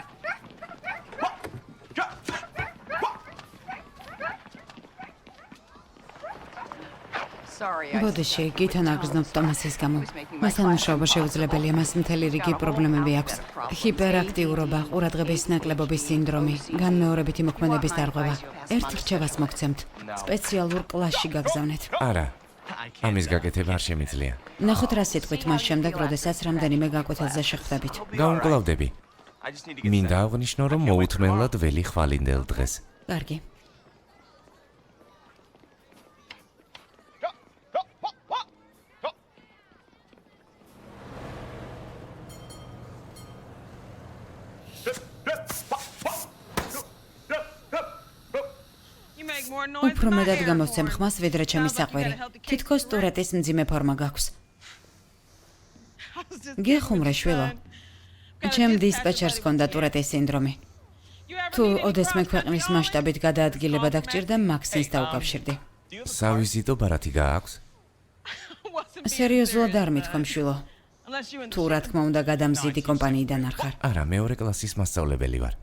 ბოდიში, გითან აგრძნობ ტომასის გამო. მასთან მუშაობა შეუძლებელია, მას მთელი რიგი პრობლემები აქვს. ჰიპერაქტიურობა, ყურადღების ნაკლებობის სინდრომი, განმეორებითი მოქმედების დარღვევა. ერთ რჩევას მოგცემთ. სპეციალურ კლასში გაგზავნეთ. არა. ამის გაკეთება არ შემიძლია. ნახოთ რა სიტყვით მას შემდეგ, როდესაც რამდენიმე გაკვეთილზე შეხვდებით. გაუმკლავდები. მინდა აღვნიშნო, რომ მოუთმენლად ველი ხვალინდელ დღეს. კარგი. უფრო მეტად გამოსცემ ხმას, ვიდრე ჩემი საყვერი. თითქოს ტურეტის მძიმე ფორმა გაქვს. გეხუმრე, შვილო. ჩემ დისპეჩერს ჰქონდა ტურეტის სინდრომი. თუ ოდესმე ქვეყნის მასშტაბით გადაადგილება დაგჭირდა, მაქსინს დაუკავშირდი. სავიზიტო ბარათი გააქვს? სერიოზულად არ მithkom, შვილო. თუ რა თქმა უნდა გადამზიდი კომპანიიდან არ ხარ. არა, მეორე კლასის მასწავლებელი ვარ.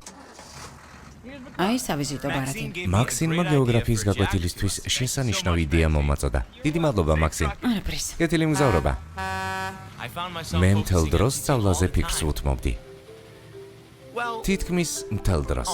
აი, სავიზიტო ბარათი. მაქსინმა გეოგრაფიის გაკვეთილისთვის შესანიშნავი იდეა მომაწოდა. დიდი მადლობა, მაქსინ. არაფრის. კეთილი მგზავრობა. მე მთელ დროს სწავლაზე ფიქრს უთმობდი. თითქმის მთელ დროს.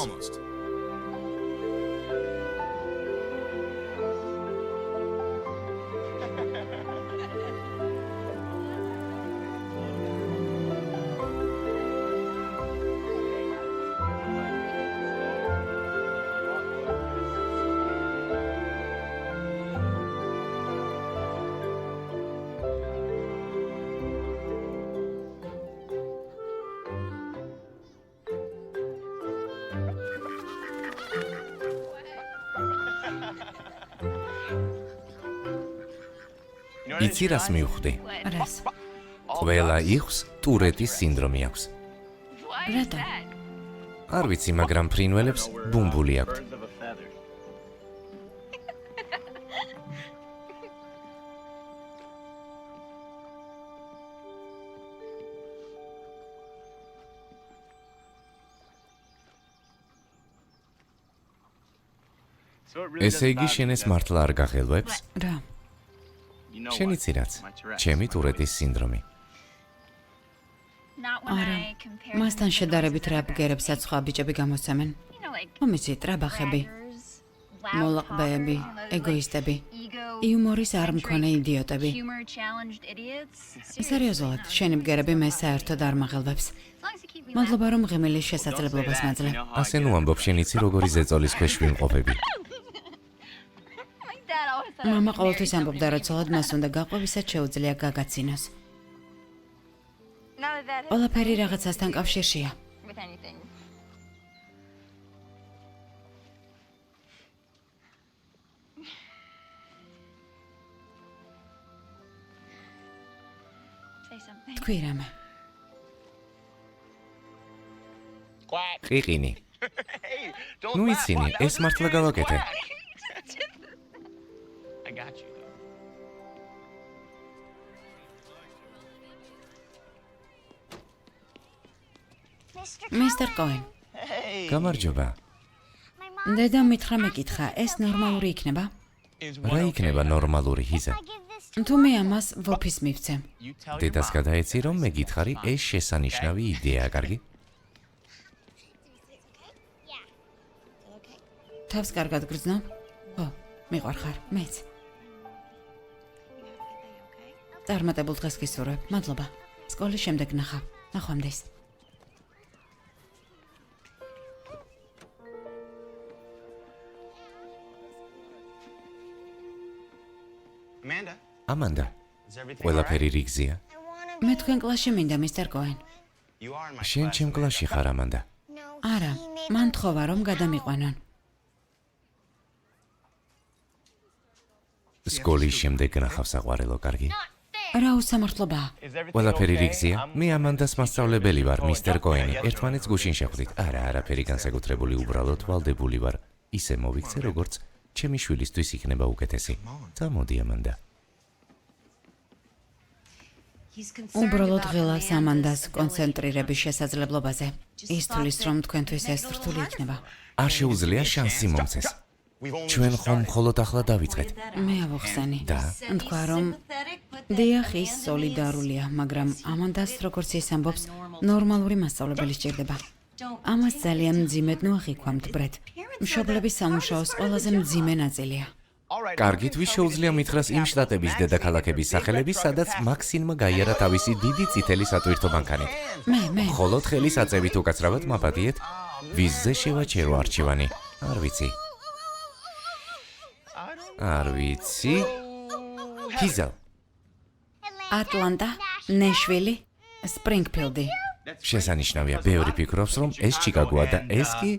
იცი რას მივხვდი? რას? ყველა იხს ტურეტის სინდრომი აქვს. რატომ? არ ვიცი, მაგრამ ფრინველებს ბუმბული აქვთ. ესე იგი, შენ ეს მართლა არ გახელვებს? რა? შენ იცი რაც? ჩემი ტურეტის სინდრომი. არა. მასთან შედარებით რა ბგერებსაც სხვა ბიჭები გამოსცემენ? მომიცი, ტრაბახები, მოლაყბეები, ეგოისტები, იუმორის არ მქონე იდიოტები. სერიოზულად, შენი ბგერები მე საერთოდ არ მაღელვებს. მადლობა, რომ ღიმილის შესაძლებლობას მაძლევ. ასე ნუ ამბობ, შენ იცი როგორი ზეწოლის ქვეშ ვიმყოფები. მამა ყოველთვის ამბობდა, რომ ცოლად მას უნდა გაყვევისაც შეუძლია გაგაცინოს. ყველაფერი რაღაცასთან კავშირშია. თქვი რამე. ყიყინი. ნუ იცინი, ეს მართლა გავაკეთე. მისტერ კოენ. გამარჯობა. დედა მითხრა მეკითხა, ეს ნორმალური იქნება? რა იქნება ნორმალური ჰიზა? თუ მე ამას ვოფის მივცემ. დედას გადაეცი, რომ მე გითხარი, ეს შესანიშნავი იდეაა, კარგი? თავს კარგად გრძნობ? ო, მიყვარხარ, მეც. წარმატებულ დღეს გისურვებ. მადლობა. სკოლის შემდეგ ნახავ. ნახვამდის. ამანდა, ყველაფერი რიგზია? მე თქვენ კლასში მინდა, მისტერ კოენ. შენ ჩემ კლასში ხარ, ამანდა? არა, მან თხოვა, რომ გადამიყვანონ. სკოლის შემდეგ ნახავ საყვარელო, კარგი? რა უსამართლობაა? ყველაფერი რიგზია? მე ამანდას მასწავლებელი ვარ, მისტერ კოენი. ერთმანეთს გუშინ შეხვდით. არა, არაფერი განსაკუთრებული, უბრალოდ ვალდებული ვარ. ისე მოვიქცე, როგორც ჩემი შვილისთვის იქნება უკეთესი. წამოდი, ამანდა. უბრალოდ ღილავს ამანდას კონცენტრირების შესაძლებლობაზე. ის თulis, რომ თქვენთვის ეს რთული იქნება. არ შეუძლია შანსი მომცეს. ჩვენ ხომ მხოლოდ ახლა დავიწყეთ. მე ავუხსენი. და? თქვა, რომ დიახ, ის სოლიდარულია, მაგრამ ამანდას, როგორც ის ამბობს, ნორმალური მასწავლებელი სჭირდება. ამას ძალიან მძიმედ ნუახიქვამთ, ბრედ. მშობლების სამუშაოს ყველაზე მძიმე ნაწილია. კარგით, ვის შეუძლია მითხრას იმ შტატების დედაქალაქების სახელები, სადაც მაქსინმა გაიარა თავისი დიდი წითელი სატვირთო მანქანით. მე. მხოლოდ ხელის აწევით უკაცრავად მაპატიეთ, ვიზზე შევაჩერო არჩევანი. არ ვიცი. ჰიზა. ატლანტა, ნეშვილი, სპრინგფილდი. შესანიშნავია, ბევრი ფიქრობს, რომ ეს ჩიკაგოა და ეს კი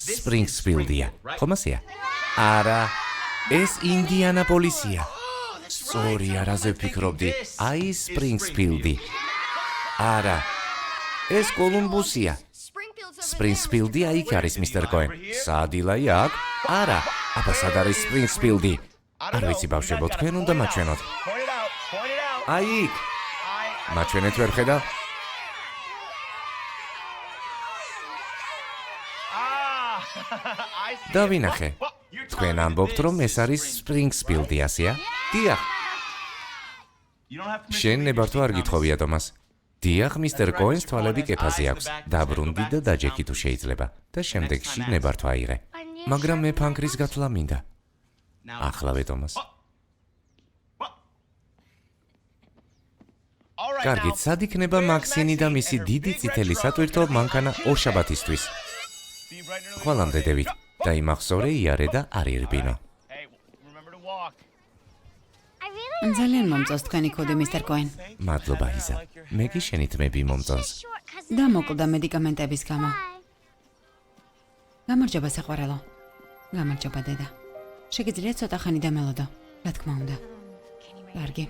სპრინგსფილდია. ხომ ასეა? არა, ეს ინდიანაპოლისია. სწორი, არაზე ვფიქრობდი. აი სპრინგსფილდი. არა, ეს კოლუმბუსია. სპრინგსფილდი იქ არის, მისტერ კოენ. სადილაი აქ? არა, აბა სად არის სპრინგსფილდი? არ ვიცი, ბავშვებო, თქვენ უნდა მაჩვენოთ. აი იქ. მაჩვენეთ ვერ ხედავ? დავინახე. თქვენ ამბობთ, რომ ეს არის სპრინგსფილდი, ასეა? დიახ. შენ ნებართვა არ გითხოვია, ტომას. დიახ, მისტერ კოენს თვალები კეფაზე აქვს. დაბრუნდი და დაჯექი თუ შეიძლება. და შემდეგში ნებართვა აიღე. მაგრამ მე ფანქრის გათვლა მინდა. ახლავე, ტომას. კარგით, სად იქნება მაქსინი და მისი დიდი წითელი სატვირთო მანქანა ორშაბათისთვის? ხვალამდე დევით. დაიმახსოვრე, იარე და არ ირბინო. ძალიან მომწონს თქვენი კოდი, მისტერ კოენ. მადლობა, ჰიზა. მე კი შენი თმები მომწონს. დამოკლდა მედიკამენტების გამო. გამარჯობა, საყვარელო. გამარჯობა, დედა. შეგიძლიათ ცოტა ხანი დამელოდო, რა თქმა უნდა. კარგი.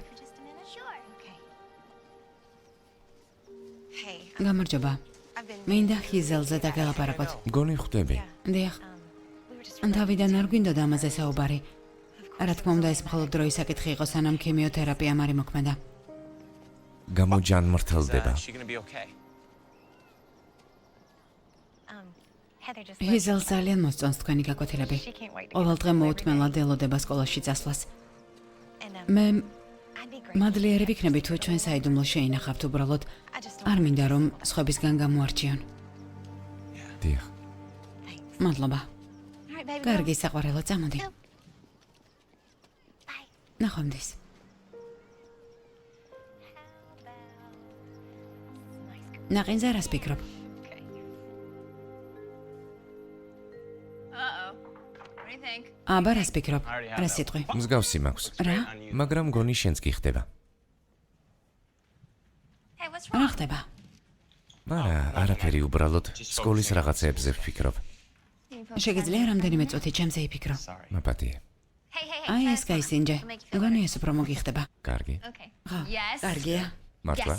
გამარჯობა. მინდა ჰიზელზე დაგელაპარაკოთ. გონი ხვდები. დიახ. თავიდან არ გვინდოდა ამაზე საუბარი. რა თქმა უნდა, ეს მხოლოდ დროის საკითხი იყო, სანამ ქიმიოთერაპიამ არ იმოქმედა. გამოჯანმრთელდება. ჰიზელს ძალიან მოსწონს თქვენი გაკვეთილები. ყოველ დღე მოუთმენლად ელოდება სკოლაში წასვლას. მე მადლიერი ვიქნები თუ ჩვენ საიდუმლო შეინახავთ უბრალოდ. არ მინდა რომ სხვებისგან გამოარჩიონ. დიახ. მადლობა. კარგი საყვარელო, წამოდი. ნახვამდის. ნაყინზე რას ფიქრობ? აბა რას ფიქრობ? რა სიტყვი? მსგავსი მაქვს. რა? მაგრამ გონი შენც კი ხდება. რა ხდება? არა, არაფერი უბრალოდ სკოლის რაღაცებზე ვფიქრობ. შეგიძლია რამდენიმე წუთი ჩემზე იფიქრო? მაპატიე. აი ეს გაისინჯე. გონი ეს უფრო მოგიხდება. კარგი. ხო, კარგია. მართლა?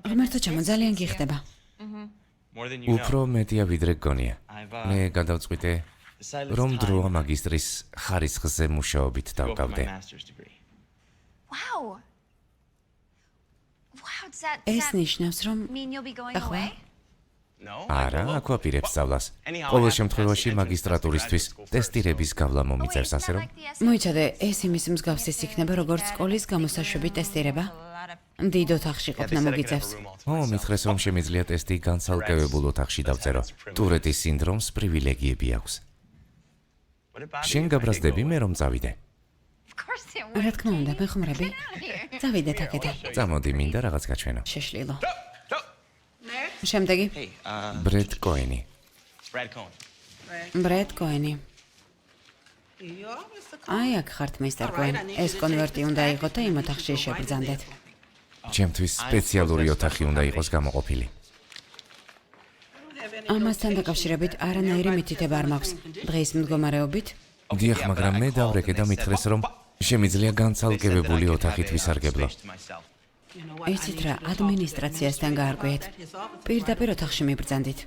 ღმერთო ჩემო, ძალიან გიხდება. უფრო მეტია ვიდრე გონია. მე გადავწყვიტე რომ დროა მაგისტრის ხარისხზე მუშაობით დავკავდე. ეს ნიშნავს რომ ახლა არა, აქ ვაპირებ სწავლას. ყოველ შემთხვევაში მაგისტრატურისთვის ტესტირების გავლა მომიწევს, ასე რომ მოიცადე, ეს იმის მსგავსის იქნება, როგორც სკოლის გამოსაშვები ტესტირება. დიდ ოთახში ყოფნა მოგიწევს. მითხრეს რომ შემიძლია ტესტი განცალკევებულ ოთახში დავწერო. ტურეტის სინდრომს პრივილეგიები აქვს. შენ გაბრაზდები მე რომ წავიდე. რა თქმა უნდა, მეხმრები. წავიდეთ აქედან. წამოდი, მინდა რაღაც გაჩვენო. შეშლილო. შემდეგი. ბრედ კოენი. ბრედ კოენი. აი აქ ხართ მისტერ კოენ. ეს კონვერტი უნდა იყოს და იმ ოთახში შეგბრძანდეთ. ჩემთვის სპეციალური ოთახი უნდა იყოს გამოყოფილი. ამასთან დაკავშირებით არანაირი მითითება არ მაქვს. დღის მდგომარეობით დიახ, მაგრამ მე დავრეკე და მითხრეს რომ შემიძლია განცალკევებული ოთახით ვისარგებლო. იცით რა, ადმინისტრაციასთან გაარკვიეთ. პირდაპირ ოთახში მიბრძანდით.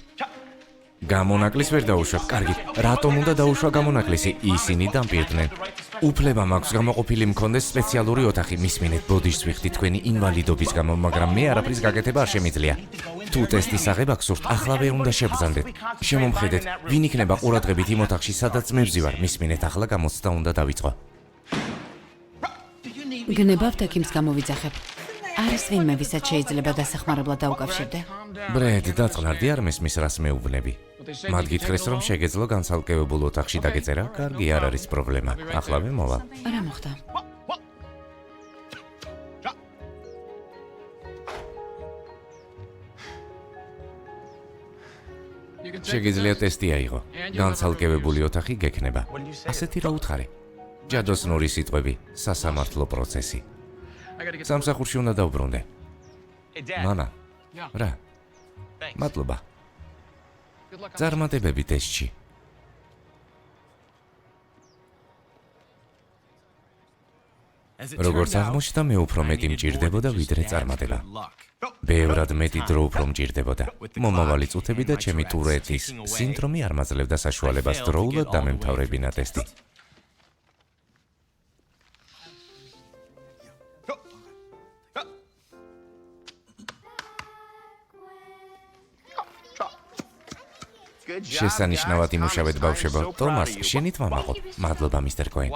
გამონაკლისს ვერ დაუშვებ. კარგი, რატომ უნდა დაუშვა გამონაკლისი? ისინი დამპირდნენ. უფლება მაქვს გამოყოფილი მქონდეს სპეციალური ოთახი. მისმინეთ, ბოდიშს ვიხდი თქვენი ინვალიდობის გამო, მაგრამ მე არაფრის გაკეთება არ შემიძლია. თუ ტესტის აღება გსურთ, ახლავე უნდა შევბრძანდეთ. შემომხედეთ, ვინ იქნება ყურადღებით იმ ოთახში, სადაც მე ვზივარ. მისმინეთ, ახლა გამოცდა უნდა დავიწყო. გნებავთ ექიმს გამოვიძახებ. არის ვინმე, ვისაც შეიძლება დასახმარებლად დაუკავშირდე? ბრედ, დაწყნარდი არ მესმის რას მეუბნები. მათ გითხრეს რომ შეგეძლო განცალკევებულ ოთახში დაგეწერა, კარგი, არ არის პრობლემა. ახლავე მოვალ. რა მოხდა? შეგიძლია ტესტი აიღო. განცალკევებული ოთახი გექნება. ასეთი რა უთხარი? ჯადოსნური სიტყვები, სასამართლო პროცესი. სამსახურში უნდა დავბრუნდე. მამა, რა? მადლობა. წარმატებები ტესტში. როგორც აღმოჩნდა, მე უფრო მეტი მჭირდებოდა ვიდრე წარმატება. ბევრად მეტი დრო უფრო მჭირდებოდა. მომავალი წუთები და ჩემი ტურეტის სინდრომი არ მაძლევდა საშუალებას დროულად დამემთავრებინა ტესტი. შესანიშნავად იმუშავეთ ბავშვებო. ტომას, შენი თმა მაყობ. მადლობა, მისტერ კოენ.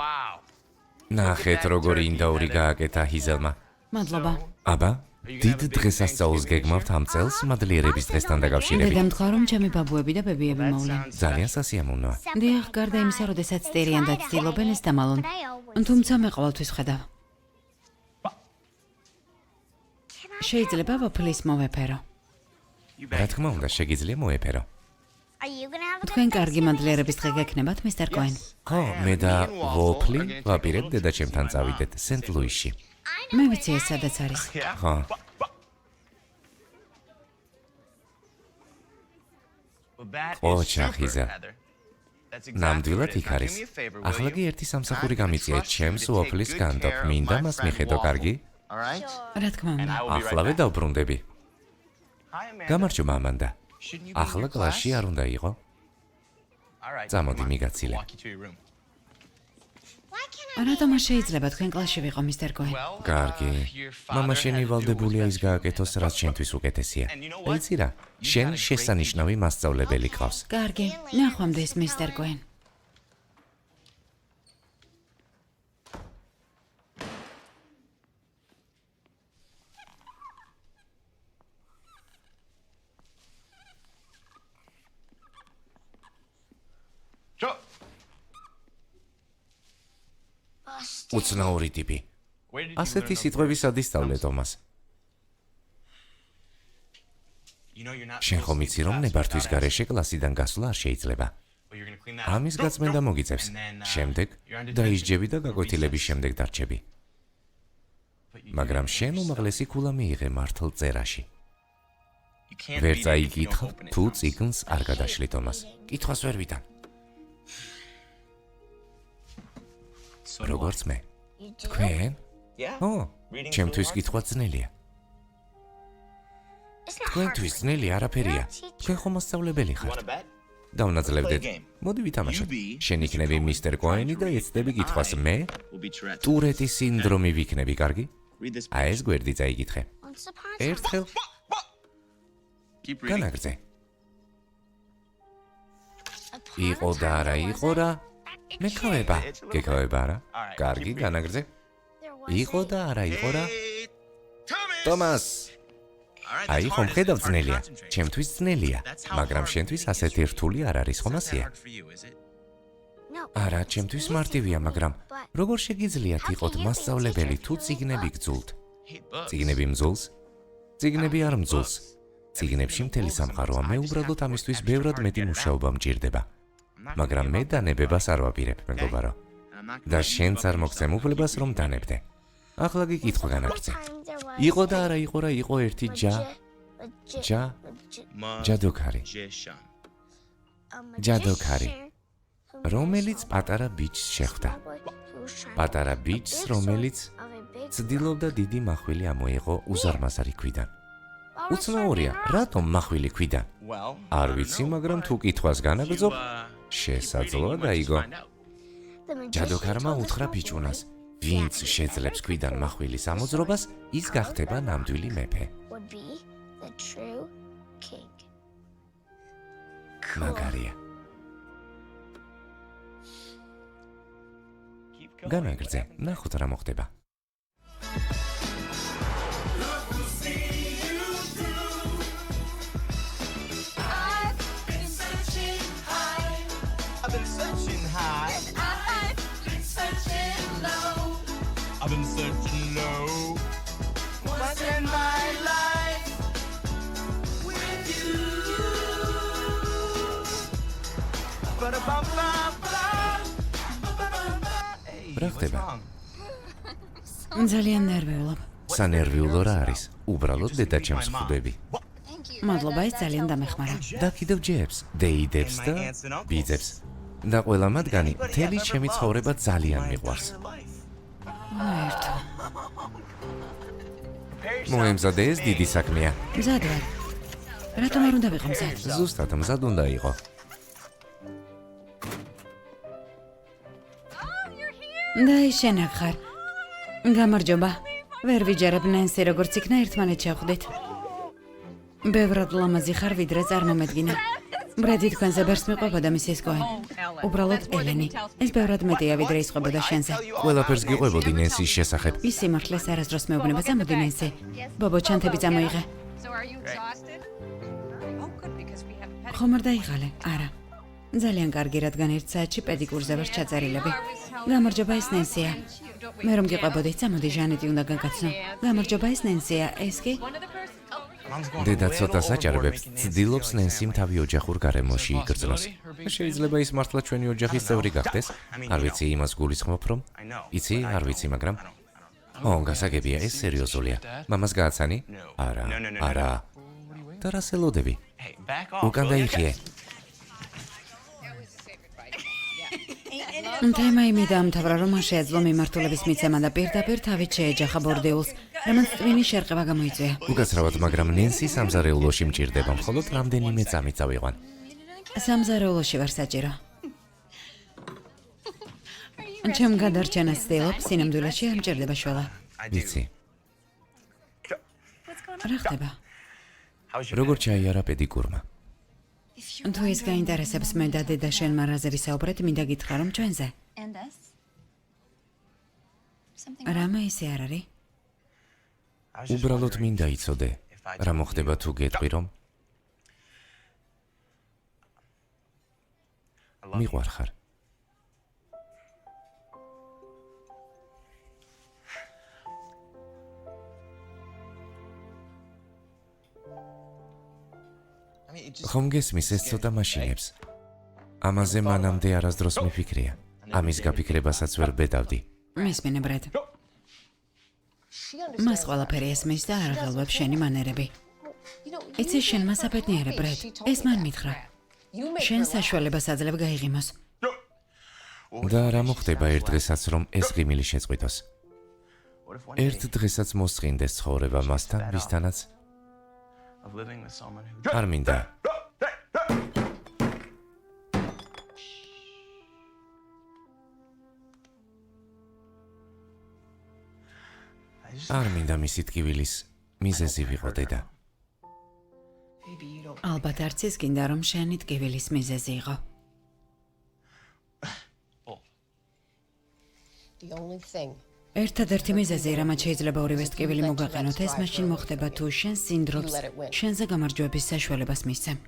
ნახეთ, როგორი ინდაური გააკეთა ჰიზელმა. მადლობა. აბა, დიდ დღესასწაულს გეგმავთ ამ წელს მადლიერების დღესთან დაკავშირებით. დედამთხარ რომ ჩემი ბაბუები და ბებიები მოვლენ. ძალიან სასიამოვნოა. დიახ, გარდა იმისა, როდესაც წერიან და ცდილობენ ეს დამალონ. თუმცა მე ყოველთვის ხედავ. შეიძლება ვაფლის მოვეფერო. რა თქმა უნდა, შეგიძლია მოეფერო. თქვენ კარგი მადლიერების დღე გექნებათ, მისტერ კოენ? ხო, მე და ვოფლი ვაპირებ დედაჩემთან წავიდეთ სენტ-ლუისში. მე ვიცი ეს სადაც არის. ხო. ოჩა ხიზა. ნამდვილად იქ არის. ახლა კი ერთი სამსახური გამიწიეთ ჩემს ვოფლის კანდოფ. მინდა მას მიხედო, კარგი? რა თქმა უნდა. ახლავე დავბრუნდები. გამარჯობა ამანდა. ახლა კლასში არ უნდა იყო? წამოდი მიგაცილე. რატომ არ შეიძლება თქვენ კლასში ვიყო, მისტერ კოენ? კარგი. მამა შენი ვალდებულია ის გააკეთოს, რაც შენთვის უკეთესია. იცი რა? შენ შესანიშნავი მასწავლებელი ყავს. კარგი, ნახვამდის, მისტერ კოენ. უცნაური ტიპი. ასეთი სიტყვები სად ისწავლე თომას? შენ ხომ იცი, რომ ნებართვის გარეშე კლასიდან გასვლა არ შეიძლება. ამის გაწმენდა მოგიწევს. შემდეგ დაისჯები და გაკვეთილების შემდეგ დარჩები. მაგრამ შენ უმაღლესი ქულა მიიღე მართლ წერაში. ვერ წაიკითხავ თუ წიგნს არ გადაშლი თომას. კითხვას ვერ ვიტან. როგორც მე. თქვენ? ო, ჩემთვის კითხვა ძნელია. თქვენთვის ძნელი არაფერია. თქვენ ხომ მასწავლებელი ხართ? დავნაძლებდეთ. მოდი ვითამაშოთ. შენ იქნები მისტერ კოენი და ეცდები კითხვას, მე ტურეტის სინდრომი ვიქნები, კარგი? აი ეს გვერდი წაიკითხე. ერთხელ განაგრძე. იყო და არა იყო რა? მეკავება. გეკავება რა? კარგი, განაგრძე. იყო და არა იყო რა? თომას. აი ხომ ხედავ ძნელია. ჩემთვის ძნელია, მაგრამ შენთვის ასეთი რთული არ არის, ხომ ასეა? არა, ჩემთვის მარტივია, მაგრამ როგორ შეგიძლიათ იყოთ მასწავლებელი თუ წიგნები გძულთ? წიგნები მძულს? წიგნები არ მძულს. წიგნებში მთელი სამყაროა, მე უბრალოდ ამისთვის ბევრად მეტი მუშაობა მჭირდება. მაგრამ მე დანებებას არ ვაპირებ, მეგობარო. და შენც არ მოგცემ უფლებას, რომ დანებდე. ახლა გიკითხვა განაგრძე. იყო და არა იყო რა, იყო ერთი ჯადოქარი, რომელიც პატარა ბიჭს შეხვდა. პატარა ბიჭს, რომელიც ცდილობდა დიდი მახვილი ამოეღო უზარმაზარი ქვიდან. უცნაურია, რატომ მახვილი ქვიდან? არ ვიცი, მაგრამ თუ კითხვას განაგრძობ, შესაძლოა გაიგო. ჯადოქარმა უთხრა ბიჭუნას, ვინც შეძლებს ქვიდან מחვილის ამოძრობას, ის გახდება ნამდვილი მეფე. მაგარია. განაგრძე, ნახოთ რა მოხდება. I've been searching low. What's in my life with you? რა ხდება? ძალიან ნერვიულობ. სანერვიულო რა არის? უბრალოდ დედაჩემს ხვდები. მადლობა, ეს ძალიან დამეხმარა. და კიდევ ჯებს, დეიდებს და ბიძებს. და ყველა მათგანი მთელი ჩემი ცხოვრება ძალიან მიყვარს. ერთო. მოემზადე, ეს დიდი საქმეა. მზად ვარ. რატომ არ უნდა ვიყო მზად? ზუსტად მზად უნდა იყო. და ის შენ აქ ხარ. გამარჯობა. ვერ ვიჯერებ ნენსი, როგორც იქნა ერთმანეთს შევხვდით. ბევრად ლამაზი ხარ, ვიდრე წარმომედგინა. ბრედი თქვენზე ბერს მიყვებოდა მისის კოენ. უბრალოდ ელენი. ეს ბევრად მეტია, ვიდრე ისყვებოდა შენზე. ყველაფერს გიყვებოდი ნენსის შესახებ. ის სიმართლეს არასდროს მეუბნება, წამოდი ნენსი. ბობო, ჩანთები წამოიღე. ხომ არ დაიღალე? არა. ძალიან კარგი, რადგან ერთ საათში პედიკურზე ვარ ჩაწერილები. გამარჯობა, ეს ნენსია. მე რომ გიყვებოდი, წამოდი ჟანეტი უნდა გაგაცნო. გამარჯობა, ეს ნენსია. ეს კი? დედა ცოტა საჭარბებს, ცდილობს ნენსიმ თავი ოჯახურ გარემოში იგრძნოს. შეიძლება ის მართლა ჩვენი ოჯახის წევრი გახდეს. არ ვიცი, იმას გულისხმობ, რომ იცი, არ ვიცი, მაგრამ გასაგებია, ეს სერიოზულია. მამას გააცანი? არა. და რას ელოდები? უკან დაიხიე. თემა იმი დაამთავრა, რომ მან შეეძლო მიმართულების მიცემა და პირდაპირ თავით შეეჯახა ბორდეულს, რომელიც ტვინის შერყება გამოიწვია. უკაცრავად, მაგრამ ნენსი სამზარეულოში მჭირდება, მხოლოდ რამდენიმე წამით წავიყვან. სამზარეულოში ვარ საჭირო. ჩემ გადარჩენას ვცდილობ, სინამდვილეში არ მჭირდება შველა. ვიცი. რა ხდება? როგორ ჩაიარა პედიკურმა? თუ ის გაინტერესებს მე და დედა შენ მარაზე ვისაუბრეთ, მინდა გითხრა, რომ ჩვენზე. რამე ისე არ არის? უბრალოდ მინდა იცოდე, რა მოხდება თუ გეტყვი, რომ მიყვარხარ. ხომ გესმის ეს ცოტა მაშინებს. ამაზე მანამდე არასდროს მიფიქრია. ამის გაფიქრებასაც ვერ ბედავდი. მისმენე ბრედ. მას ყველაფერი ესმის და არ აღელვებს შენი მანერები. იცი შენ მას აფეთნიერებ ბრედ. ეს მან მითხრა. შენ საშუალებას აძლევ გაიღიმოს. და რა მოხდება ერთ დღესაც, რომ ეს ღიმილი შეწყვიტოს? ერთ დღესაც მოსწყინდეს ცხოვრება მასთან, ვისთანაც არ მინდა. არ მინდა მისი ტკივილის მიზეზი ვიყო დედა. ალბათ არც ის გინდა, რომ შენი ტკივილის მიზეზი იყო. ერთადერთი მიზეზი, რამაც შეიძლება ორივეს ტკივილი მოგაყენოთ, ეს მაშინ მოხდება, თუ შენ სინდრომს, შენზე გამარჯვების საშუალებას მისცემ.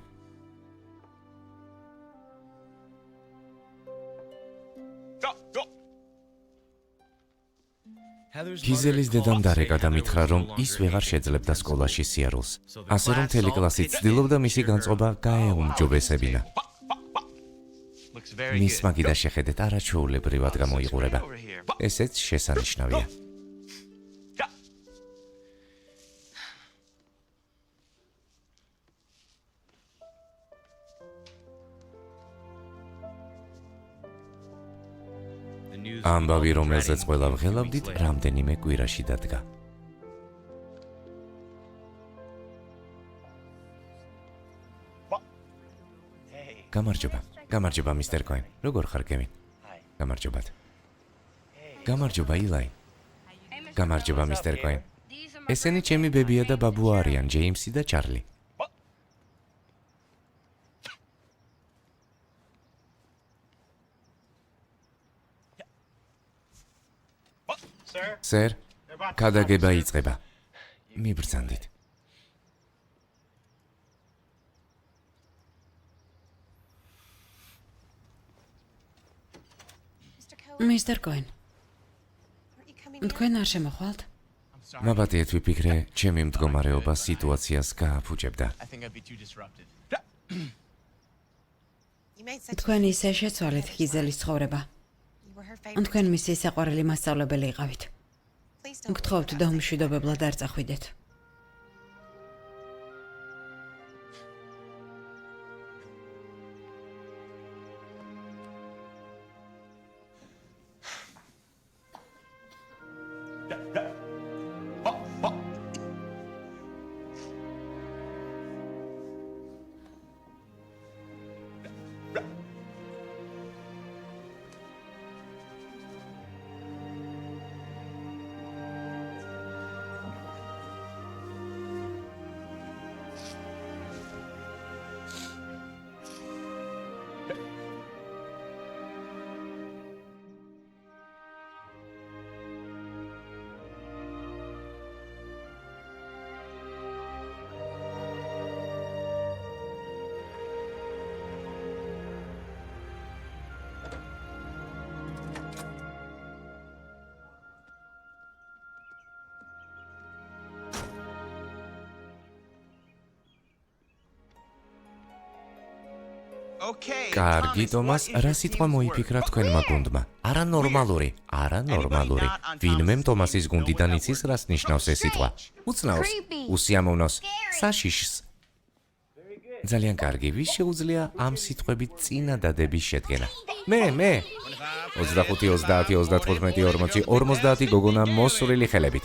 გიზელის დედამ დარეკა და მითხრა, რომ ის ვეღარ შეძლებდა სკოლაში სიარულს. ასე რომ მთელი კლასი ცდილობდა მისი განწყობა გაეუმჯობესებინა. მის მაგიდა შეხედეთ არაჩვეულებრივად გამოიყურება. ესეც შესანიშნავია. ამბავი, რომელზეც ყველა ვღელავდით, რამდენიმე კვირაში დადგა. გამარჯობა. გამარჯობა, მისტერ კოენ. როგორ ხარ, კევინ? გამარჯობათ. გამარჯობა, ილაი. გამარჯობა, მისტერ კოენ. ესენი ჩემი ბებია და ბაბუა არიან, ჯეიმსი და ჩარლი. სერ, ქადაგება იწყება. მიბრძანდით. მისტერ კოენ, თქვენ არ შემოხვალთ? მაბატიეთ, ვიფიქრე, ჩემი მდგომარეობა სიტუაციას გააფუჭებდა. თქვენ ისე შეცვალეთ გიზელის ცხოვრება. თქვენ მისი საყვარელი მასწავლებელი იყავით. გთხოვთ და უმშვიდობებლად არ წახვიდეთ. კარგი, ტომას, რა სიტყვა მოიფიქრა თქვენმა გუნდმა? არანორმალური. ვინმემ ტომასის გუნდიდან იცის, რას ნიშნავს ეს სიტყვა? უცნაურს, უსიამოვნოს, საშიშს. ძალიან კარგი, ვის შეუძლია ამ სიტყვებით წინადადების შედგენა? მე 25, 30, 35, 40, 50 გოგონა მოსვლილი ხელებით.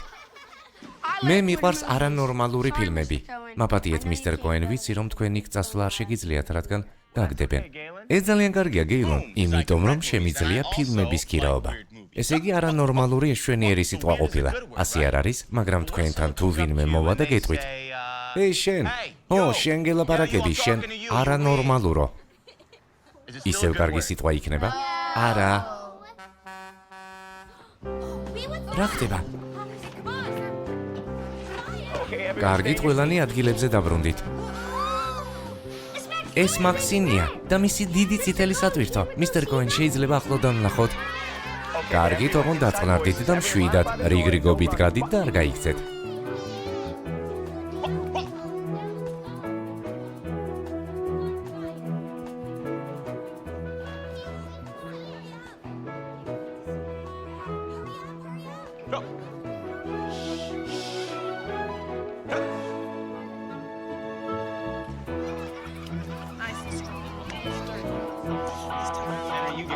მე მიყვარს არანორმალური ფილმები. მაპატიეთ მისტერ კოენ, ვიცი რომ თქვენ იქ წასვლა არ შეგიძლიათ, რადგან გაგდებენ. ეს ძალიან კარგია, გეილონ, იმიტომ რომ შემიძლია ფილმების ქირაობა. ესე იგი არანორმალური ეშვენიერი სიტყვა ყოფილა. ასე არ არის, მაგრამ თქვენთან თუ ვინმე მოვა და გეტყვით. ეი შენ, შენ გელაპარაკები, შენ არანორმალურო. ისევ კარგი სიტყვა იქნება? არა. რა ხდება? კარგით, ყველანი ადგილებზე დაბრუნდით. ეს მაქსინია და მისი დიდი წითელი სატვირთო. მისტერ კოენ, შეიძლება ახლო დავნახოთ? კარგით, ოღონდ დაწყნარდით და მშვიდად, რიგრიგობით გადით და არ გაიქცეთ.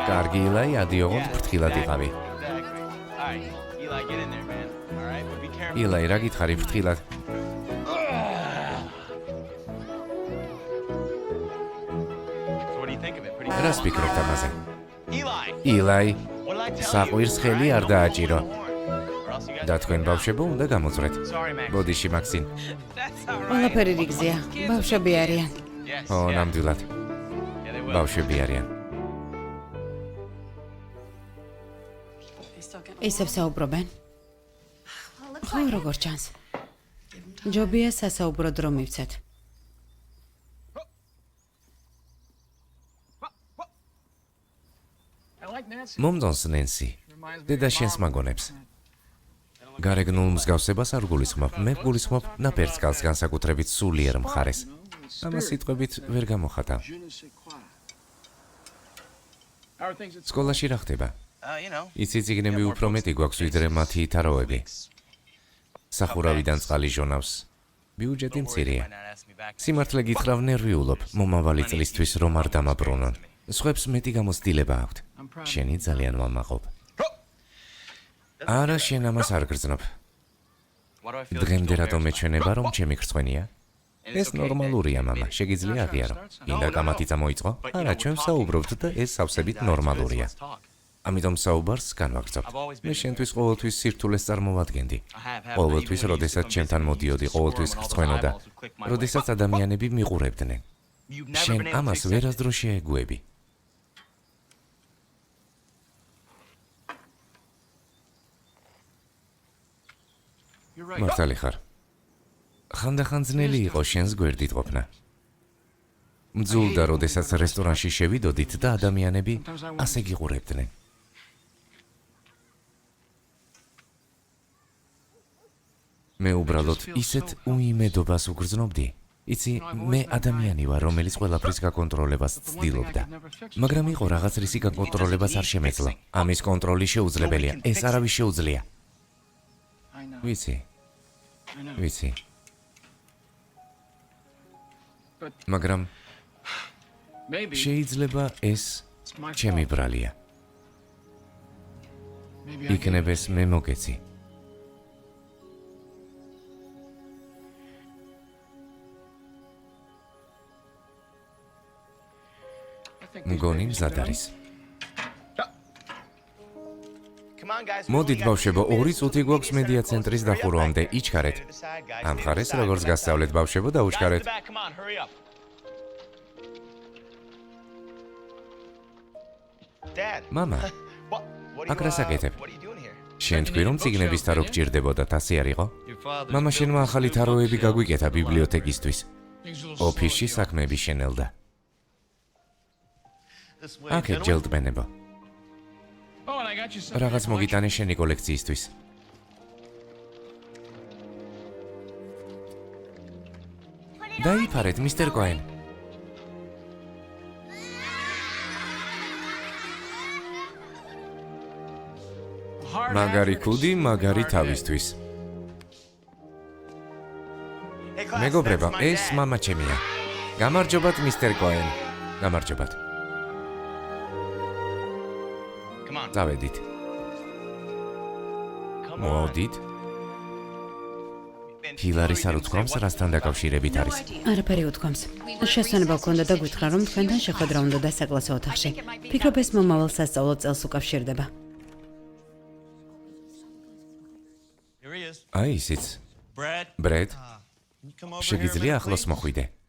კარგი, ილაი, ადიოღონდ ფრთხილად იყავი. ილაი, რა გითხარი ფრთხილად? რას ფიქრობთ ამაზე? ილაი, საყვირს ხელი არ დააჭირო. და თქვენ ბავშვებო უნდა გამოძვრეთ. ბოდიში, მაქსინ. ყველაფერი რიგზეა. ბავშვები არიან. ნამდვილად. ბავშვები არიან. ისევ საუბრობენ. ხო, როგორ ჩანს. ჯობია სასაუბრო დრო მივცეთ. მომდონს ნენსი. დედა შენს მაგონებს. გარეგნულ მსგავსებას არ გულისხმობ, მე გულისხმობ ნაპერწკალს განსაკუთრებით სულიერ მხარეს. ამას სიტყვებით ვერ გამოხატავ. სკოლაში რა ხდება? იცი წიგნები უფრო მეტი გვაქვს ვიდრე მათი თაროები. სახურავიდან წყალი ჟონავს. ბიუჯეტი მცირეა. სიმართლე გითხრავ, ნერვიულობ მომავალი წლისთვის რომ არ დამაბრუნონ. სხვებს მეტი გამოცდილება აქვთ. შენი ძალიან მომაყობ. არა, შენ ამას არ გრძნობ. დღემდე რატომ მეჩვენება რომ ჩემი ხრცხვენია? ეს ნორმალურია, მამა, შეგიძლია აღიარო. ინდა კამათი წამოიწყო? არა, ჩვენ საუბრობთ და ეს სავსებით ნორმალურია. ამიტომ საუბარს განვაგრძობთ. მე შენთვის ყოველთვის სირთულეს წარმოვადგენდი. ყოველთვის, როდესაც ჩემთან მოდიოდი, ყოველთვის ხრცხვენოდა, როდესაც ადამიანები მიყურებდნენ. შენ ამას ვერასდრო შეეგუები. მართალი ხარ. ხანდახან ძნელი იყო შენს გვერდით ყოფნა. მძულდა, როდესაც რესტორანში შევიდოდით და ადამიანები ასე გიყურებდნენ. მე უბრალოდ ისეთ უიმედობას უგრძნობდი. იცი, მე ადამიანი ვარ, რომელიც ყველაფრის გაკონტროლებას ცდილობდა. მაგრამ იყო რაღაც რისი გაკონტროლებას არ შემეძლო. ამის კონტროლი შეუძლებელია. ეს არავის შეუძლია. ვიცი. მაგრამ შეიძლება ეს ჩემი ბრალია. იქნებ ეს მე მოგეცი. მგონი მზად არის. მოდით ბავშვებო, 2 წუთი გვაქვს მედია ცენტრის დახურვამდე, იჩქარეთ. ამ ხარეს როგორც გასწავლეთ ბავშვებო და უჩქარეთ. მამა, აქ რას აკეთებ? შენ თქვი რომ წიგნების თარო გჭირდებოდათ, ასე არ იყო? მამა, შენმა ახალი თაროები გაგვიკეთა ბიბლიოთეკისთვის. ოფისში საქმეები შენელდა. აქეთ ჯელტმენებო. რაღაც მოგიტანე შენი კოლექციისთვის. დაიფარეთ, მისტერ კოენ. მაგარი ქუდი, მაგარი თავისთვის. მეგობრებო, ეს მამა ჩემია. გამარჯობათ, მისტერ კოენ. გამარჯობათ. Come on. წავედით. მოდით. ჰილარის არ უთქვამს, რასთან დაკავშირებით არის. არაფერი უთქვამს. შესვენება გქონდა და გითხრა, რომ თქვენთან შეხვედრა უნდა დასაკლასო ოთახში. ფიქრობ, ეს მომავალ სასწავლო წელს უკავშირდება. Here he is. აი ისიც. Brad. ბრედ, Can you come over შეგიძლია ახლოს მოხვიდე.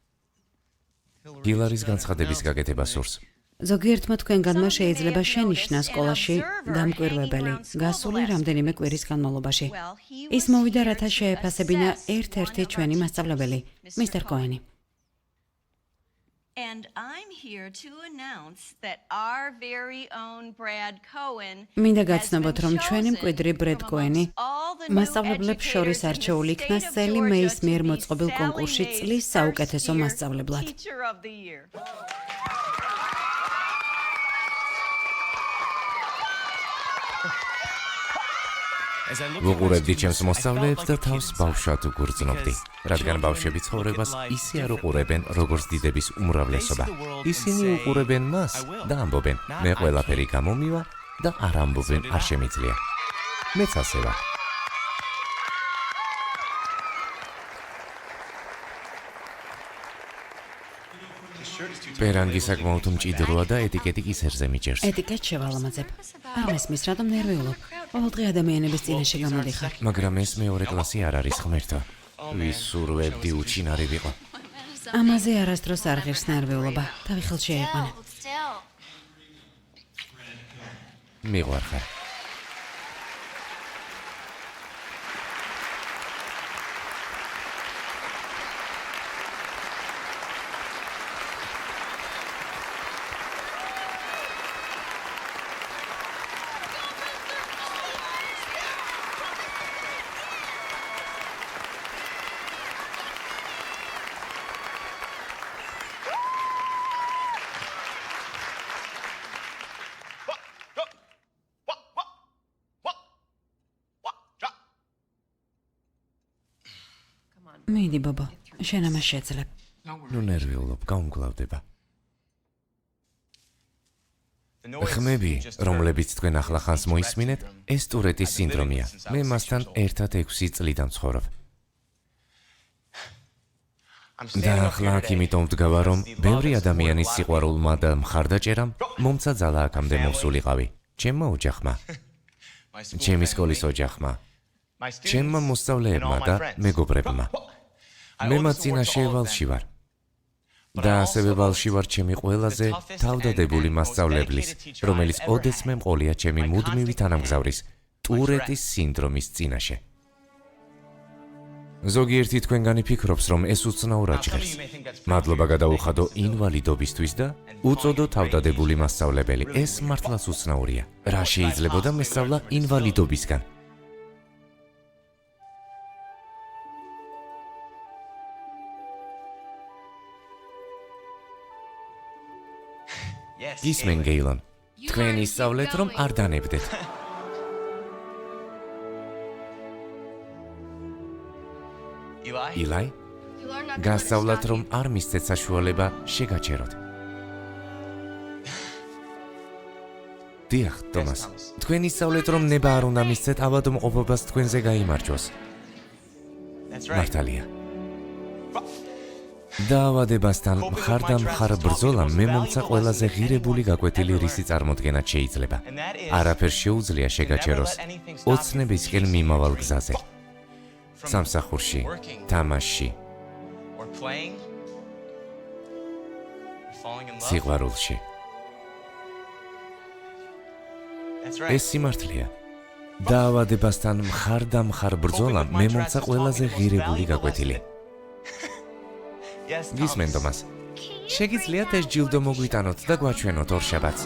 ჰილარის განცხადების გაკეთება სურს. ზოგიერთმა თქვენგანმა შეიძლება შენიშნა სკოლაში დამკვირვებელი გასული რამდენიმე კვირის განმავლობაში. ის მოვიდა, რათა შეეფასებინა ერთ-ერთი ჩვენი მასწავლებელი, მისტერ კოენი. And I'm here to announce that our very own Brad Cohen მინდა გაცნობოთ, რომ ჩვენი მკვიდრი ბრედ კოენი მასწავლებლებს შორის არჩეული იქნა სელი მეის მიერ მოწყობილ კონკურსში წლის საუკეთესო მასწავლებლად. ვუყურებდი ჩემს მოსწავლეებს და თავს ბავშვად ვგრძნობდი, რადგან ბავშვები ცხოვრებას ისე არ უყურებენ, როგორც დიდების უმრავლესობა. ისინი უყურებენ მას და ამბობენ, მე ყველაფერი გამომივა და არ ამბობენ, არ შემიძლია. მეც ასე ვარ. პერანგი საკმაოდ მჭიდროა და ეტიკეტი კი სერზე მიჭერს. ეტიკეტს შევალამაზებ. არ მესმის, რატომ ნერვიულობ? ყოველდღე ადამიანების წინაშე გამოდიხარ. მაგრამ ეს მეორე კლასი არ არის ღმერთო. ვის სურვებდი უჩინარი ვიყო. ამაზე არასდროს არ ღირს ნერვიულობა. თავი ხელში აიყვანე. მიყვარხარ. მიდი ბაბა, შენ ამას შეძლებ. ნუ ნერვიულობ, გაუმგლავდება. ხმები, რომლებიც თქვენ ახლახანს მოისმინეთ, ეს ტურეტის სინდრომია. მე მასთან ერთად 6 წლიდან ვცხოვრობ. და ახლა აქ იმიტომ ვდგავა, რომ ბევრი ადამიანის სიყვარულმა და მხარდაჭერამ მომცა ძალა აქამდე მოსულიყავი. ჩემმა ოჯახმა, ჩემი სკოლის ოჯახმა, ჩემმა მოსწავლეებმა და მეგობრებმა. მე მათ წინაშე ვალში ვარ. და ასევე ვალში ვარ ჩემი ყველაზე თავდადებული მასწავლებლის, რომელიც ოდესმე მყოლია ჩემი მუდმივი თანამგზავრის, ტურეტის სინდრომის წინაშე. ზოგიერთი თქვენგანი ფიქრობს, რომ ეს უცნაურად ჟღერს. მადლობა გადაუხადო ინვალიდობისთვის და უწოდო თავდადებული მასწავლებელი. ეს მართლაც უცნაურია. რა შეიძლებოდა მესწავლა ინვალიდობისგან? გისმენ გეილონ, თქვენ ისწავლეთ, რომ არ დანებდეთ. ილაი, გასწავლათ, რომ არ მისცეთ საშუალება შეგაჩეროთ. დიახ, თომას, თქვენ ისწავლეთ, რომ ნება არ უნდა მისცეთ ავადმყოფობას თქვენზე გაიმარჯვოს. მართალია. დაავადებასთან მხარდამხარ ბრძოლამ მე მომცა ყველაზე ღირებული გაკვეთილი, რისი წარმოდგენაც შეიძლება. არაფერ შეუძლია შეგაჩეროს ოცნებისკენ მიმავალ გზაზე. სამსახურში, თამაშში, სიყვარულში. ეს სიმართლეა. დაავადებასთან მხარდამხარ ბრძოლამ მე მომცა ყველაზე ღირებული გაკვეთილი. გისმენ თომას, შეგიძლიათ ეს ჯილდო მოგვიტანოთ და გვაჩვენოთ ორშაბათს.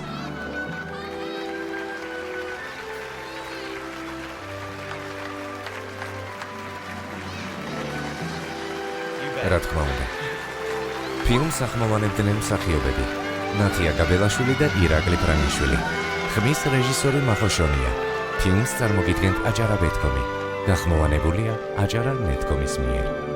რა თქმა უნდა. ფილმს ახმოვანებდნენ მსახიობები ნათია გაბელაშვილი და ირაკლი ფრანგიშვილი. ხმის რეჟისორი მახოშონია. ფილმს წარმოგიდგენთ აჭარა ბეთქომი. გახმოვანებულია აჭარა ნეტკომის მიერ.